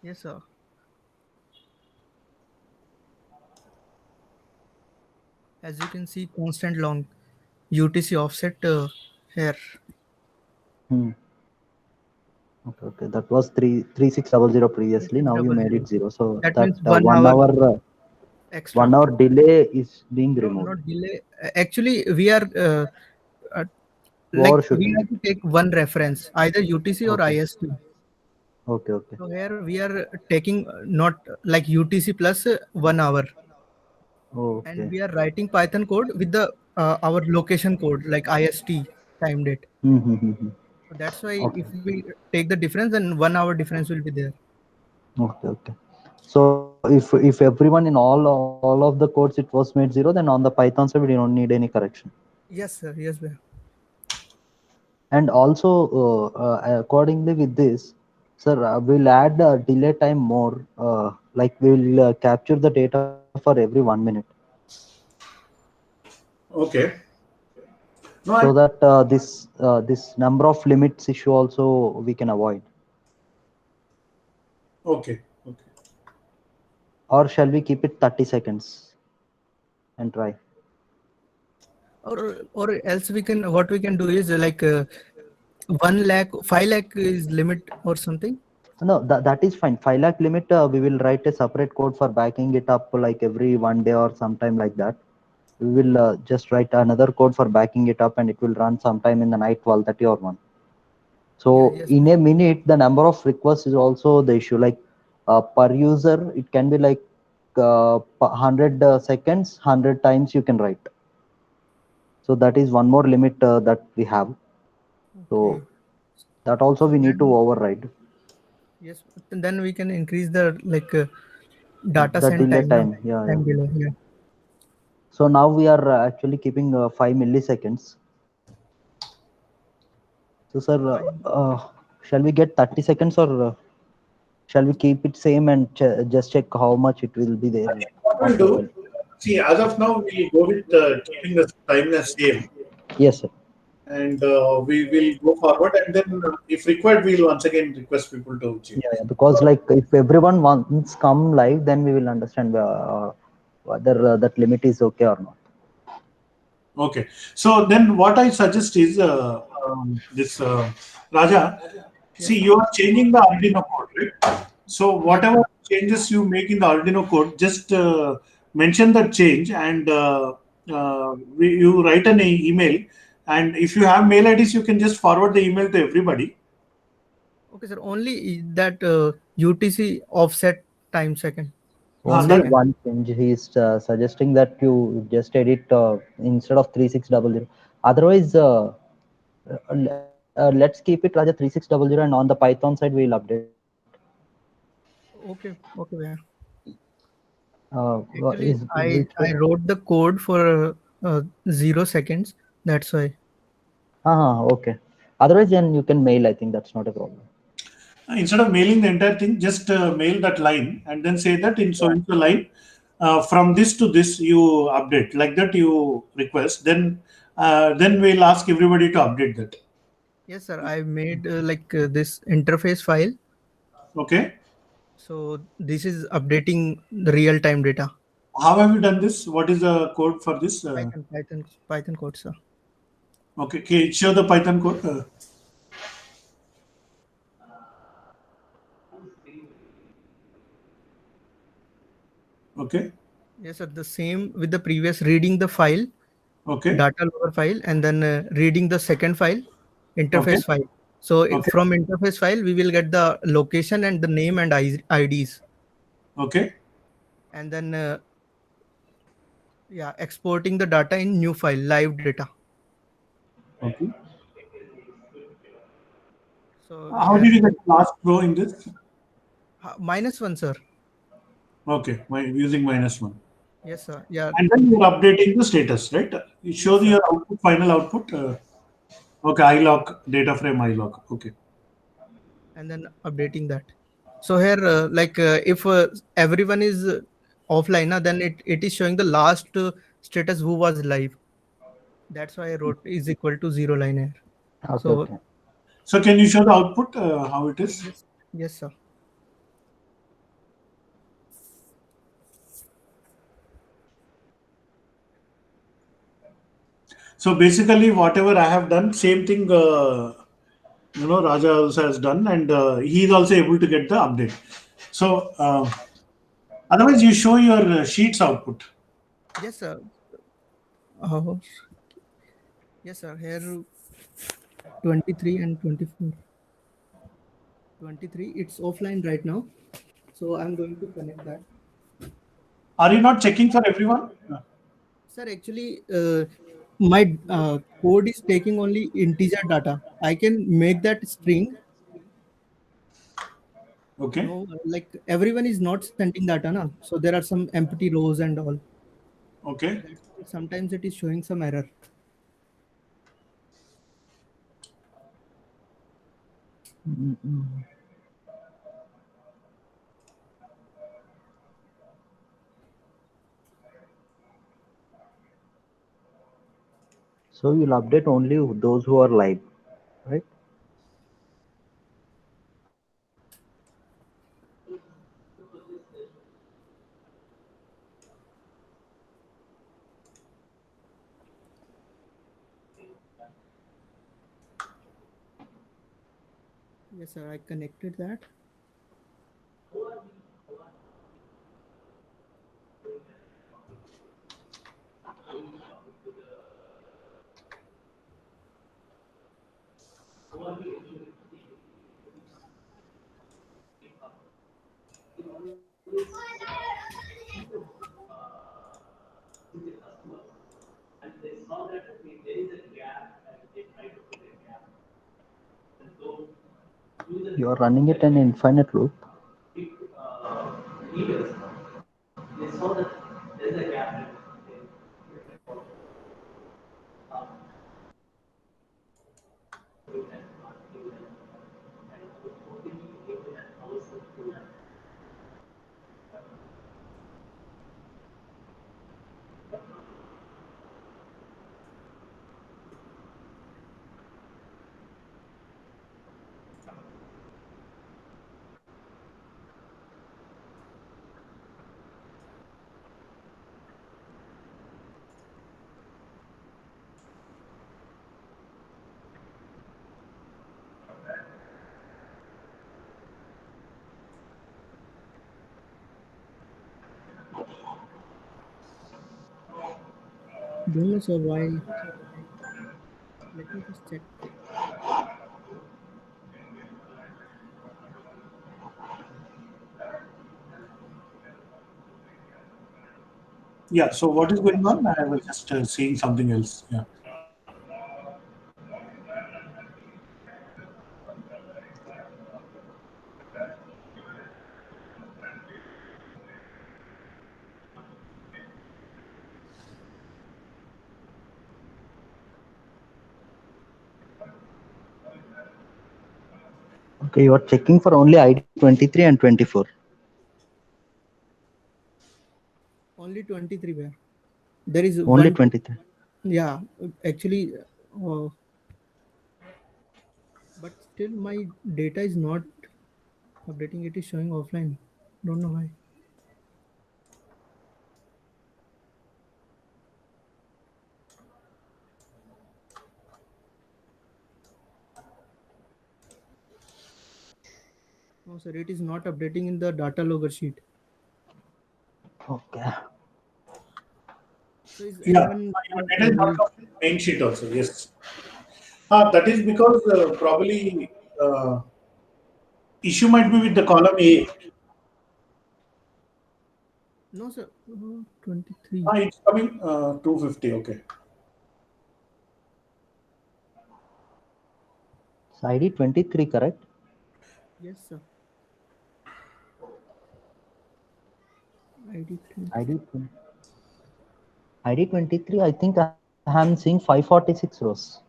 Yes, sir. As you can see, constant long UTC offset here. Hmm. Okay. That was 3600 previously. Now you made 3600. it 0. So That that means 1 hour extra. 1 hour delay is being No, removed. not delay. Actually, we are uh, like we Overshooting have it. to take one reference, either UTC or Okay. IST. Okay. So here we are taking not like UTC plus 1 hour, and Okay. we are writing Python code with the our location code like IST time date. Hmm. So that's why Okay. if we take the difference, then 1 hour difference will be there. Okay. So if everyone in all of the codes it was made 0, then on the Python side we don't need any correction. Yes, sir. Yes, sir. And also accordingly with this, sir, we'll add delay time more. Like we'll capture the data for every 1 minute, Okay. No, so that this number of limits issue also we can avoid. okay. Or shall we keep it 30 seconds and try? Or else we can, what we can do is like 1 lakh, 5 lakh is limit or something. No, that is fine. 5 lakh limit, we will write a separate code for backing it up like every 1 day or sometime like that. We will just write another code for backing it up and it will run sometime in the night 12:30 or 1. So Yes. in a minute, the number of requests is also the issue. Like per user, it can be like 100 seconds, 100 times you can write. So that is one more limit that we have. So Okay. that also So we need to then override. Yes, and then we can increase the data The send delay time, no? time. Yeah, yeah. Time delay. Yeah. So now we are actually keeping 5 milliseconds. So, sir, Fine. shall we get 30 seconds or shall we keep it same and just check how much it will be there What we'll after a do, while? see, as of now, we'll go with keeping the time as same, Yes, sir. and we will go forward. And then, if required, we'll once again request people to change. Yeah, yeah, because like if everyone wants come live, then we will understand whether that limit is okay or not. Okay. So then, what I suggest is this Raja. Yes, See, sir. you are changing the Arduino code, right? So Yes, whatever changes you make in the Arduino code, just mention that change, and you write an email. And if you have mail IDs, you can just forward the email to everybody. okay, sir. Only that UTC offset time second. In Only That second. one change. He is suggesting that you just edit instead of 3600. Otherwise, let's keep it Raja 3600, and on the Python side we'll update. Okay. Okay. Yeah. Is Actually, which I wrote the code for 0 seconds. That's why. okay. Otherwise, then you can mail. I think that's not a problem. instead of mailing the entire thing, just mail that line and then say that in so Yeah. and so line, from this to this you update, like that you request. Then we'll ask everybody to update that. Yes, sir. I made this interface file. Okay. So this is updating the real time data. How have you done this? What is the code for this? Python code, sir. Okay, okay, show the Python code. Okay, Yes, sir. The same with the previous reading the file, okay, data lower file, and then reading the second file, okay, interface file. So okay, from interface file, we will get the location and the name and IDs, okay, and then yeah, exporting the data in new file, live data. okay. So How did here you get last row in this? -1, sir. Okay, using -1. Yes, sir. Yeah. And then you're updating the status, right? You show Yes, sir. your output, final output. Okay, iLog, data frame iLog. Okay. And then updating that. So here, if everyone is offline, then it is showing the last status who was live. That's why I wrote is equal to 0 line here. Okay, So okay. So can you show the output, how it is? yes, yes, sir. So basically, whatever I have done, same thing, Raja also has done, and he is also able to get the update. So otherwise, you show your sheets output. Yes, sir. Uh, yes, sir. Here 23 and 24. 23, it's offline right now. So I'm going to connect that. Are you not checking for everyone? Sir, actually, my code is taking only integer data. I can make that string. Okay. Everyone is not sending data, na? So there are some empty rows and all. Okay. Sometimes it is showing some error. So you'll update only those who are live, right? Yes, sir. I connected that. You are running it in infinite loop. Don't know sir why. Let me just check. Yeah. So what is going on? I was just seeing something else. Yeah. Okay, you are checking for only ID 23 and 24. Only 23 where there is Only one. 23. Yeah, actually, uh, but still my data is not updating. It is showing offline. Don't know why. No, sir, it is not updating in the data logger sheet. Okay. So is Yeah. anyone Your data is not will coming in main sheet also. Yes. That is because probably issue might be with the column A. no sir 23. It's coming 250. Okay. So ID 23, correct? Yes sir. ID 20. ID, ID 23, I think I am seeing 546 rows.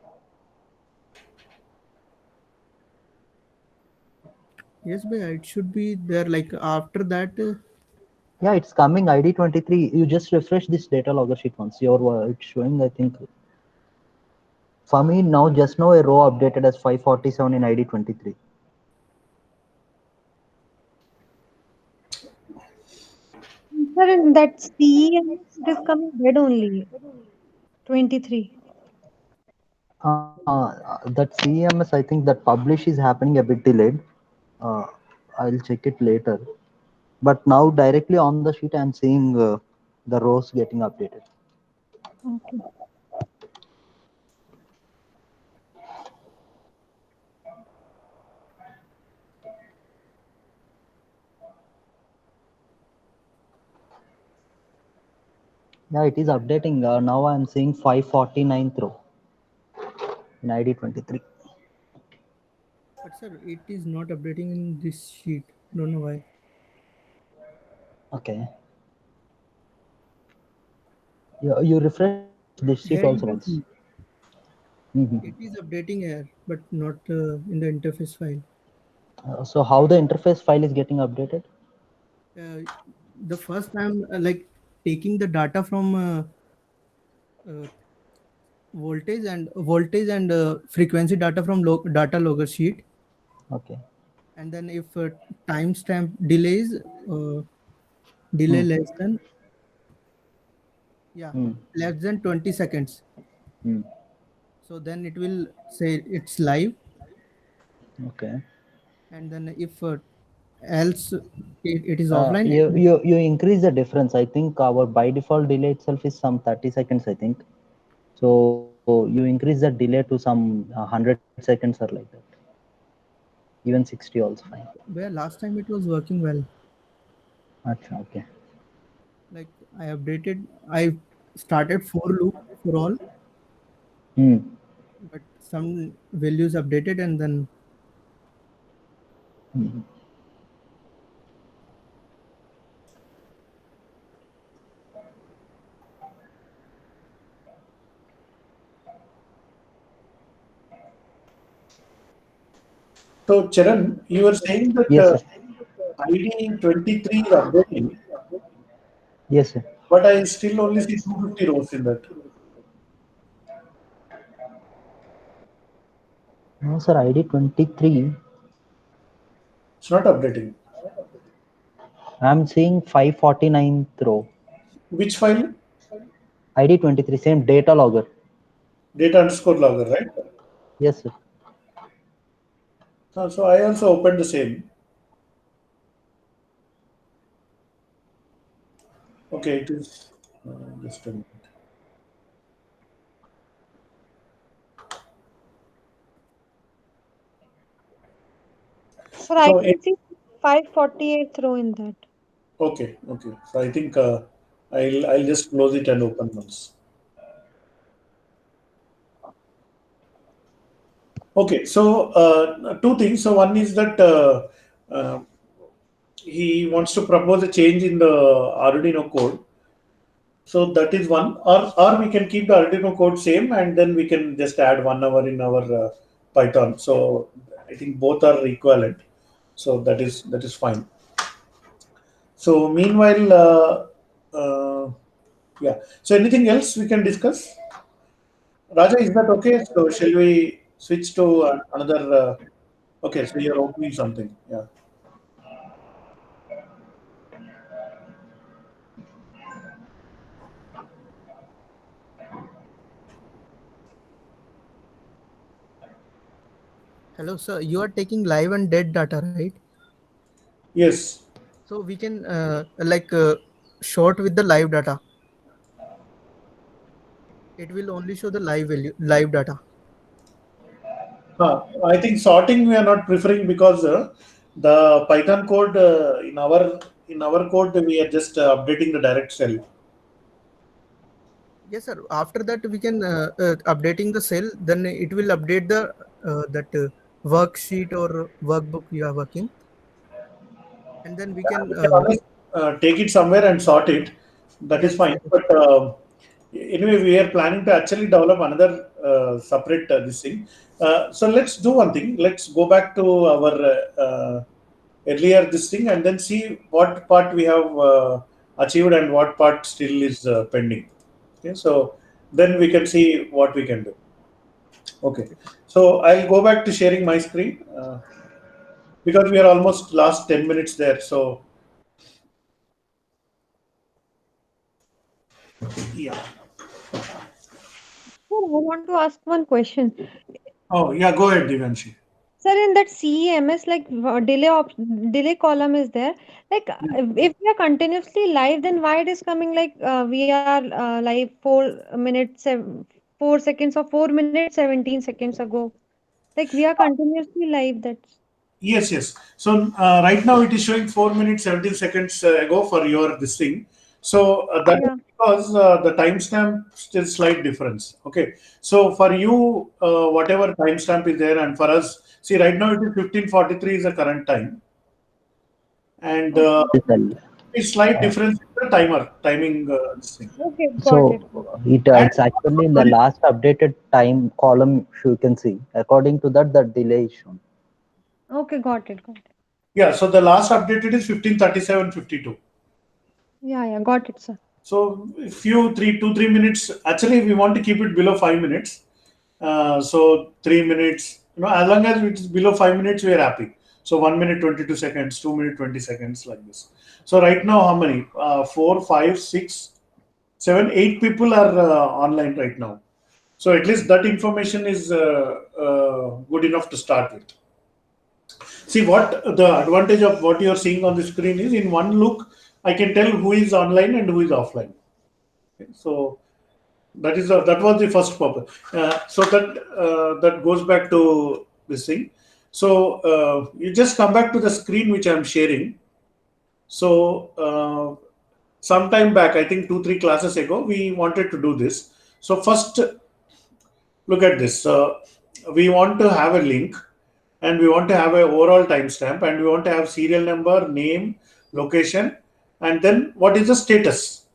Yes, but it should be there. Like after that, Yeah, it's coming ID 23. You just refresh this data logger sheet once. It's showing, I think, for me now, just now a row updated as 547 in ID 23. Sir, in that C, it is coming red only. 23. That CMS, I think that publish is happening a bit delayed. Uh, I'll check it later. But now directly on the sheet, I'm seeing the rows getting updated. Okay. Yeah, it is updating. Now I'm seeing 549 row in ID 23. but sir, it is not updating in this sheet. Don't know why. Okay. You refresh this sheet also Here once. you can see Mhm. it is updating here, but not in the interface file. So how the interface file is getting updated? Uh, the first time, like taking the data from uh, voltage and frequency data from data logger sheet, Okay. and then if timestamp delays delay Hmm. less than, yeah, Hmm. less than 20 seconds, Hmm. so then it will say it's live. Okay. And then if else it is offline, it You increase the difference. I think our by default delay itself is some 30 seconds, I think. So you increase the delay to some 100 seconds or like that. Even 60 also fine. where last time it was working well. Acha, okay. Like I started for loop for all, Hmm. but some values updated and then Mhm. So, Charan, you were saying that Yes, sir. ID 23 is updating, Yes, sir. but I still only see 250 rows in that. No, sir. ID 23. It's not updating. I'm seeing 549th row. Which file? ID 23. Same data logger. Data underscore logger, right? Yes, sir. So I also opened the same. Okay, it is just a minute. Sir, I So it, can see 548th row in that. okay. So I think I'll just close it and open once. Okay, so two things. So one is that uh, he wants to propose a change in the Arduino code. So that is one, or we can keep the Arduino code same and then we can just add 1 hour in our Python. So I think both are equivalent. So that is fine. So meanwhile, yeah. So anything else we can discuss? Raja, is that okay? So shall we switch to another? Okay, so you're opening something. Yeah. Hello, sir. You are taking live and dead data, right? Yes. So we can short with the live data. It will only show the live value, live data. I think sorting we are not preferring because the Python code in our code we are just updating the direct cell. Yes, sir. After that, we can updating the cell. Then it will update the that worksheet or workbook you are working, and then we can We can always take it somewhere and sort it. That is yes, fine. yes. But anyway, we are planning to actually develop another separate this thing. So let's do one thing. Let's go back to our earlier this thing and then see what part we have achieved and what part still is pending. Okay, so then we can see what we can do. Okay, so I'll go back to sharing my screen because we are almost last 10 minutes there. So yeah. Sir, I want to ask one question. Oh yeah, go ahead, Divanshi. Sir, in that CEMS, like delay column is there. Like if we are continuously live, then why it is coming like we are live 4 minutes, 4 seconds or 4 minutes 17 seconds ago? Like we are continuously live. That's Yes. So right now it is showing 4 minutes 17 seconds ago for your this thing. So that is yeah. because the timestamp still slight difference. Okay. So for you, whatever timestamp is there, and for us, see right now it is 15:43 is the current time, and Okay. it's slight difference in the timing this thing. Okay. Got it. So And it's actually in the sorry, last updated time column, you can see. According to that, the delay is shown. Okay. Got it. Got it. yeah. So the last updated is 15:37:52. Yeah. Yeah. Got it, sir. So if you 3 2 3 minutes, actually we want to keep it below 5 minutes. So 3 minutes, as long as it is below 5 minutes, we are happy. So 1 minute 22 seconds, 2 minute 20 seconds like this. So right now, how many? 4 5 6 7 8 people are online right now. So at least that information is good enough to start with. See what the advantage of what you are seeing on the screen is in one look, I can tell who is online and who is offline. Okay, so that was the first purpose. So that goes back to this thing. So you just come back to the screen which I'm sharing. So some time back, I think 2 3 classes ago, we wanted to do this. So first, look at this. We want to have a link and we want to have a overall timestamp, and we want to have serial number, name, location, and then what is the status.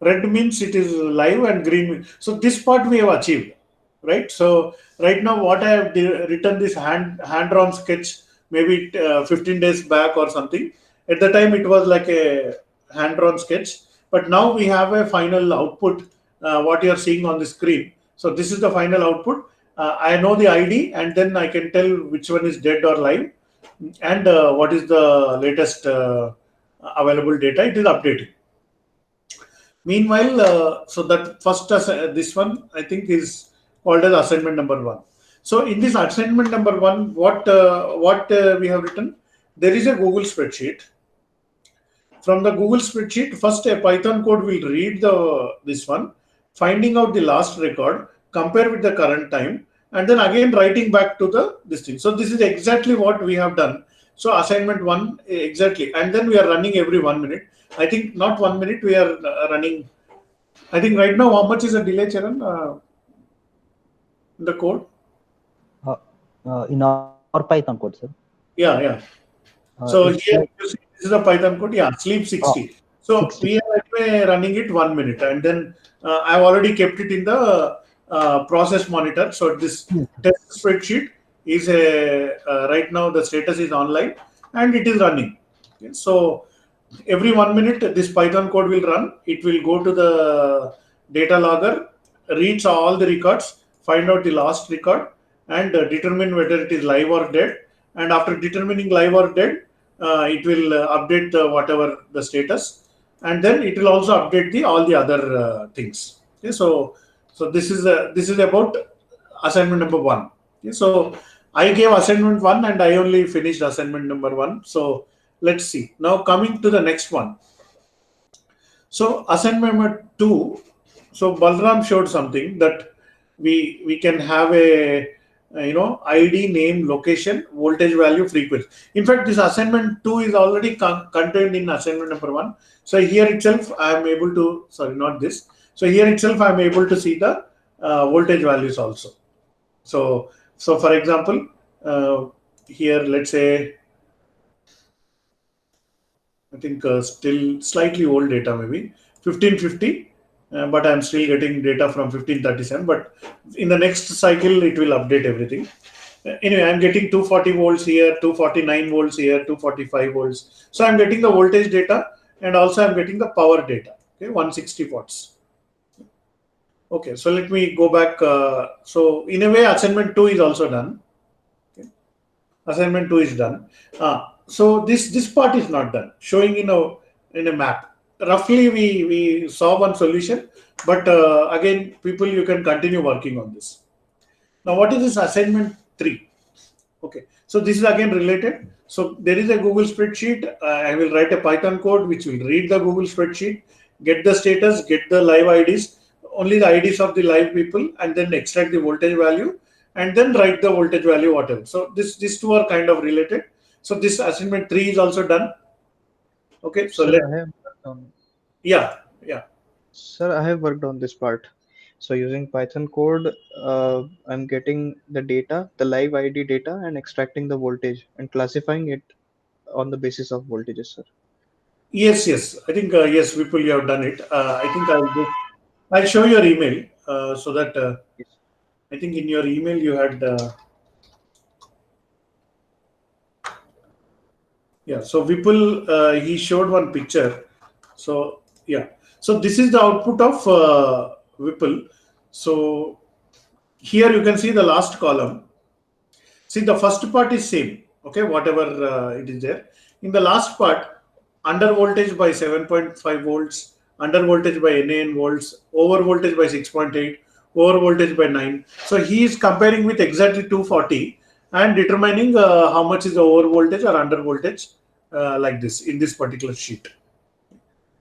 Red means it is live and green. So this part we have achieved, right? So right now what I have written this hand-drawn sketch, maybe 15 days back or something. At the time it was like a hand-drawn sketch, but now we have a final output, what you are seeing on the screen. So this is the final output. I know the ID, and then I can tell which one is dead or live, and what is the latest available data. It is updating. Meanwhile, so that first this one I think is called as assignment number 1. So in this assignment number 1, what we have written, there is a Google spreadsheet. From the Google spreadsheet, first a Python code will read this one, finding out the last record, compare with the current time, and then again writing back to this thing. So this is exactly what we have done. So assignment 1 exactly, and then we are running every 1 minute. I think not 1 minute, we are running. I think right now, how much is the delay, Charan, in the code? In our Python code, sir. Yeah. So here like, you see, this is a Python code. Yeah, sleep 60. So 60. We are anyway running it 1 minute, and then I've already kept it in the process monitor. So this test spreadsheet is right now the status is online and it is running. Okay, so every 1 minute this Python code will run. It will go to the data logger, reads all the records, find out the last record, and determine whether it is live or dead. And after determining live or dead, it will update whatever the status, and then it will also update all the other things. Okay, so this is about assignment number 1. Okay, so I gave assignment 1 and I only finished assignment number 1. So let's see. Now coming to the next one. So assignment number 2. So Balram showed something that we can have a ID, name, location, voltage value, frequency. In fact, this assignment 2 is already contained in assignment number 1. So here itself I am able to, sorry, not this. So here itself I am able to see the voltage values also. So for example, here let's say, I think still slightly old data, maybe 1550, but I'm still getting data from 1537. But in the next cycle, it will update everything. Anyway, I'm getting 240 volts here, 249 volts here, 245 volts. So I'm getting the voltage data, and also I'm getting the power data. Okay, 160 watts. Okay, so let me go back. So in a way, assignment 2 is also done. Okay. Assignment 2 is done. So this part is not done, showing in a map. Roughly we saw one solution, but again, people, you can continue working on this. Now what is this assignment 3? Okay, so this is again related. So there is a Google spreadsheet. I will write a Python code which will read the Google spreadsheet, get the status, get the live IDs, only the IDs of the live people, and then extract the voltage value, and then write the voltage value, whatever. So these two are kind of related. So this assignment 3 is also done. Okay, so Sir, I have worked on. Yeah. Sir, I have worked on this part. So using Python code, I'm getting the data, the live ID data, and extracting the voltage and classifying it on the basis of voltages, sir. Yes. I think yes, Vipul, you have done it. I think I'll show your email so that Yes. I think in your email you had. Yeah, so Vipul, he showed one picture. So yeah, so this is the output of Vipul. So here you can see the last column. See, the first part is same. Okay, whatever it is there. In the last part, under voltage by 7.5 volts, under voltage by NAN volts, over voltage by 6.8, over voltage by 9. So he is comparing with exactly 240 and determining how much is the over voltage or under voltage like this in this particular sheet.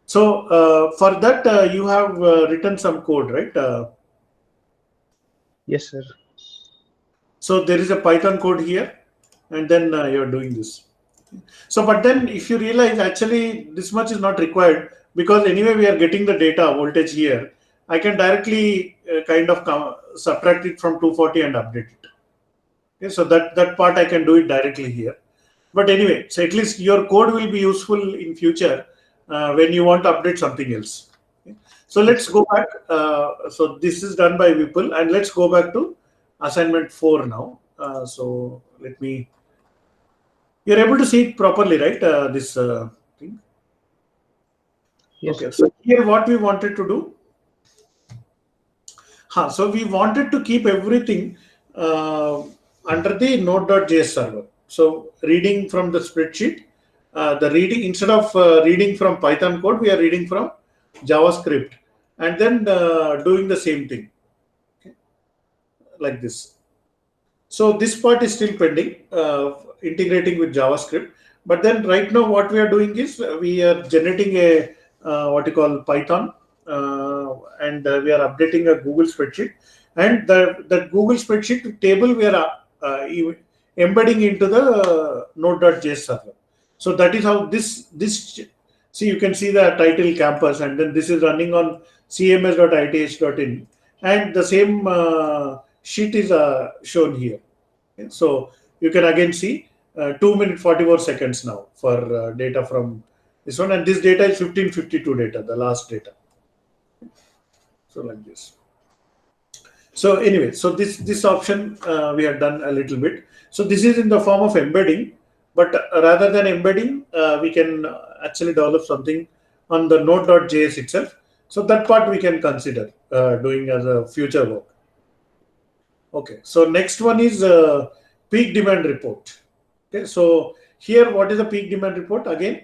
So for that you have written some code, right? Yes, sir. So there is a Python code here, and then you are doing this. So, but then if you realize actually this much is not required, because anyway we are getting the data voltage here. I can directly kind of subtract it from 240 and update it. Okay, so that part I can do it directly here. But anyway, so at least your code will be useful in future when you want to update something else. Okay. So let's go back. So this is done by Vipul, and let's go back to assignment 4 now. So let me. You're able to see it properly, right? This thing. Yes. Okay. So here, what we wanted to do. So we wanted to keep everything under the node.js server. So reading from the spreadsheet, the reading instead of reading from Python code, we are reading from JavaScript, and then doing the same thing, okay, like this. So this part is still pending, integrating with JavaScript. But then right now, what we are doing is we are generating a what you call Python, and we are updating a Google spreadsheet, and the Google spreadsheet table we are embedding into the Node.js server. So that is how this. See, you can see the title campus, and then this is running on cms.ith.in, and the same sheet is shown here. Okay. So you can again see 2 minutes 44 seconds now for data from this one, and this data is 1552 data, the last data. So like this. So anyway, so this option we have done a little bit. So this is in the form of embedding, but rather than embedding, we can actually develop something on the node.js itself. So that part we can consider doing as a future work. Okay, so next one is peak demand report. Okay, so here what is a peak demand report? Again,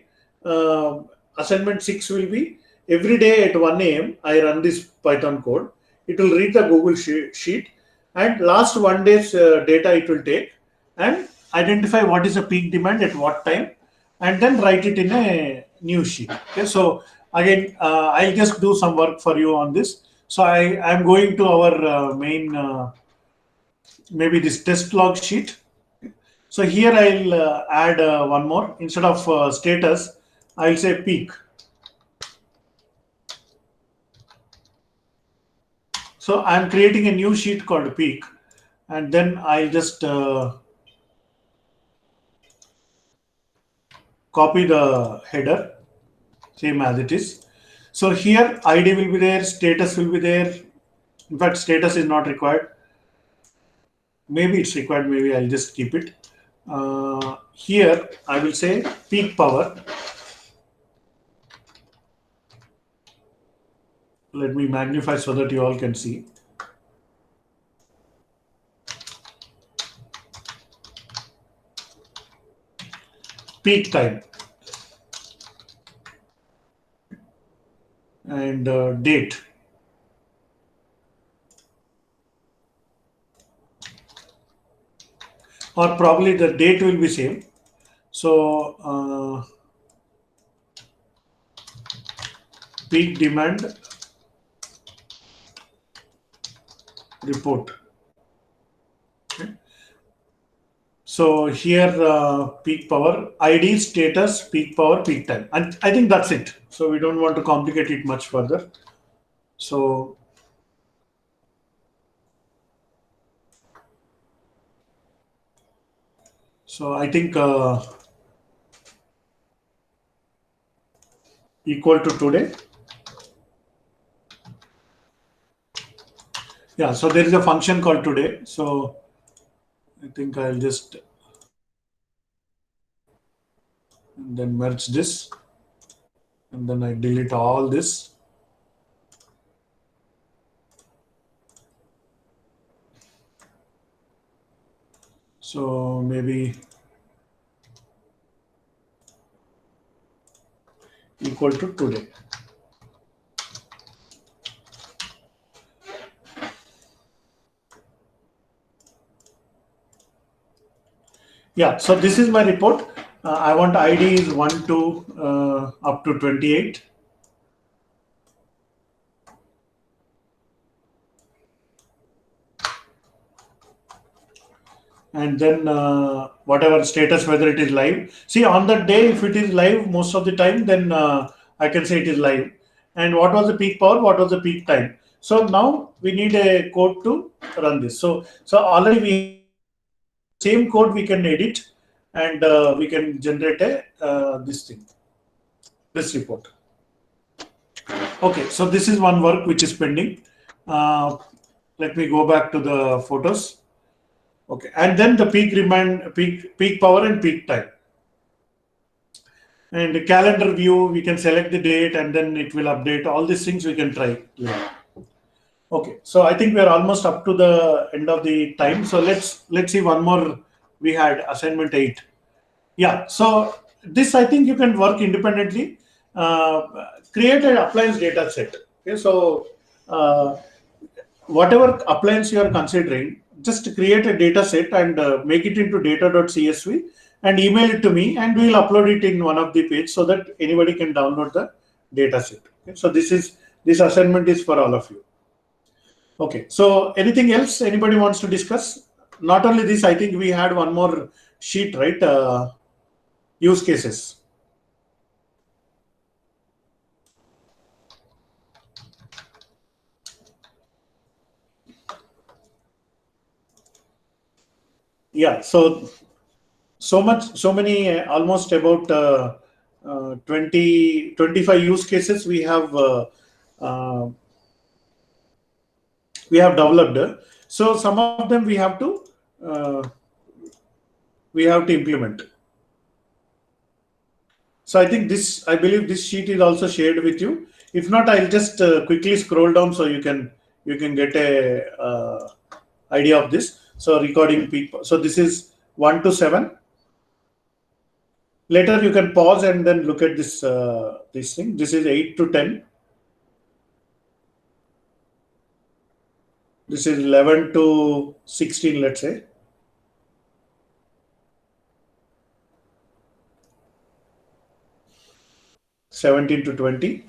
assignment 6 will be every day at 1 a.m. I run this Python code. It will read the Google sheet, and last 1 day's data it will take and identify what is the peak demand at what time, and then write it in a new sheet. Okay, so again, I'll just do some work for you on this. So I'm going to our main maybe this test log sheet. So here I'll add one more. Instead of status, I'll say peak. So I'm creating a new sheet called peak, and then I'll just copy the header, same as it is. So here ID will be there, status will be there. In fact, status is not required. Maybe it's required, maybe I'll just keep it. Here I will say peak power. Let me magnify so that you all can see. Peak time and date. Or probably the date will be same. So peak demand report. Okay. So here peak power, ID, status, peak power, peak time, and I think that's it. So we don't want to complicate it much further. So I think equal to today. Yeah, so there is a function called today. So I think I'll just and then merge this, and then I delete all this. So maybe equal to today. Yeah, so this is my report. I want ID is 1 to up to 28. And then whatever status, whether it is live. See, on that day, if it is live most of the time, then I can say it is live. And what was the peak power? What was the peak time? So now we need a code to run this. So already we same code we can edit, and we can generate a this report. Okay, so this is one work which is pending. Let me go back to the photos. Okay, and then the peak power and peak time. And the calendar view, we can select the date and then it will update. All these things we can try. Yeah. Okay, so I think we are almost up to the end of the time. So let's see one more. We had assignment 8. Yeah, so this I think you can work independently. Create an appliance data set. Okay, so whatever appliance you are considering, just create a data set and make it into data.csv and email it to me, and we'll upload it in one of the page so that anybody can download the data set. Okay, so this assignment is for all of you. Okay, so anything else anybody wants to discuss? Not only this, I think we had one more sheet, right? Use cases. Yeah, so many, almost about 25 use cases we have developed. So some of them we have to implement. So I believe this sheet is also shared with you. If not, I'll just quickly scroll down so you can get a idea of this. So recording people. So this is 1 to 7. Later you can pause and then look at this thing. This is 8 to 10. This is 11 to 16, let's say. (17 to 20).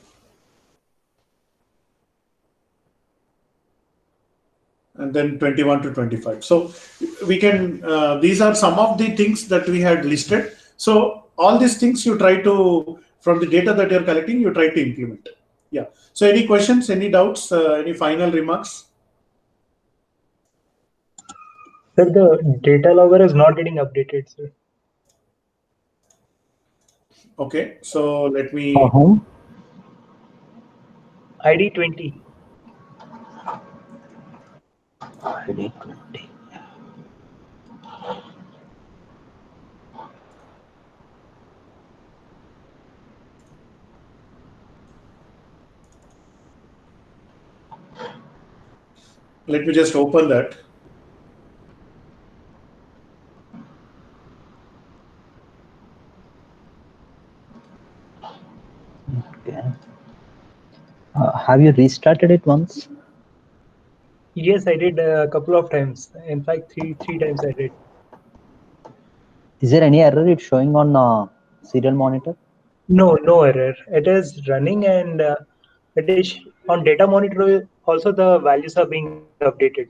And then 21 to 25. So we can, these are some of the things that we had listed. So all these things you try to, from the data that you're collecting, you try to implement. Yeah. So any questions, any doubts, any final remarks? Sir, the data logger is not getting updated, sir. Okay, so let me. For whom? ID 20. ID 20. Let me just open that. Okay. Have you restarted it once? Yes, I did a couple of times. In fact, three times I did. Is there any error it's showing on serial monitor? No error. It is running, and it is on data monitor. Also, the values are being updated.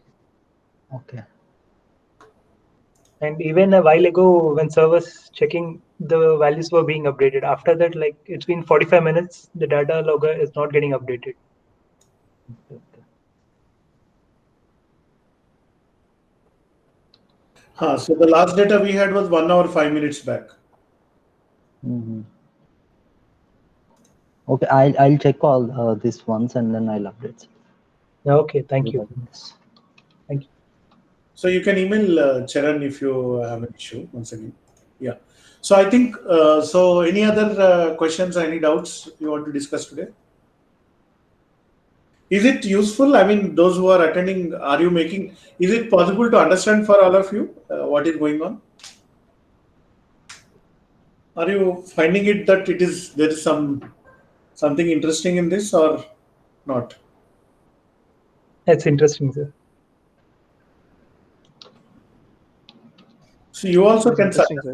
Okay. And even a while ago, when servers checking, the values were being updated. After that, like it's been 45 minutes, the data logger is not getting updated. Okay. So the last data we had was 1 hour 5 minutes back. Mm-hmm. Okay, I'll check all this once and then I'll update. Okay, thank you. Thank you. So you can email Charan if you have an issue once again. Yeah. So I think, so any other questions, any doubts you want to discuss today? Is it useful? I mean, those who are attending, is it possible to understand for all of you what is going on? Are you finding it that there is something interesting in this or not? That's interesting, sir. So you also can suggest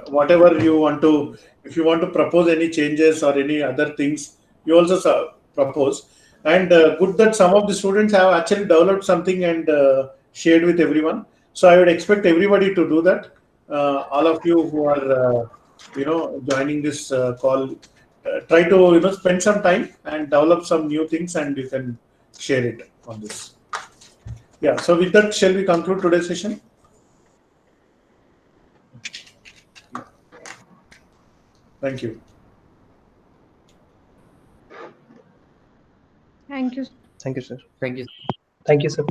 whatever you want to. If you want to propose any changes or any other things, you also propose. And good that some of the students have actually developed something and shared with everyone. So I would expect everybody to do that. All of you who are, joining this call, try to spend some time and develop some new things, and you can share it on this. Yeah. So with that, shall we conclude today's session? Thank you. Thank you. Thank you, sir. Thank you. Thank you, sir.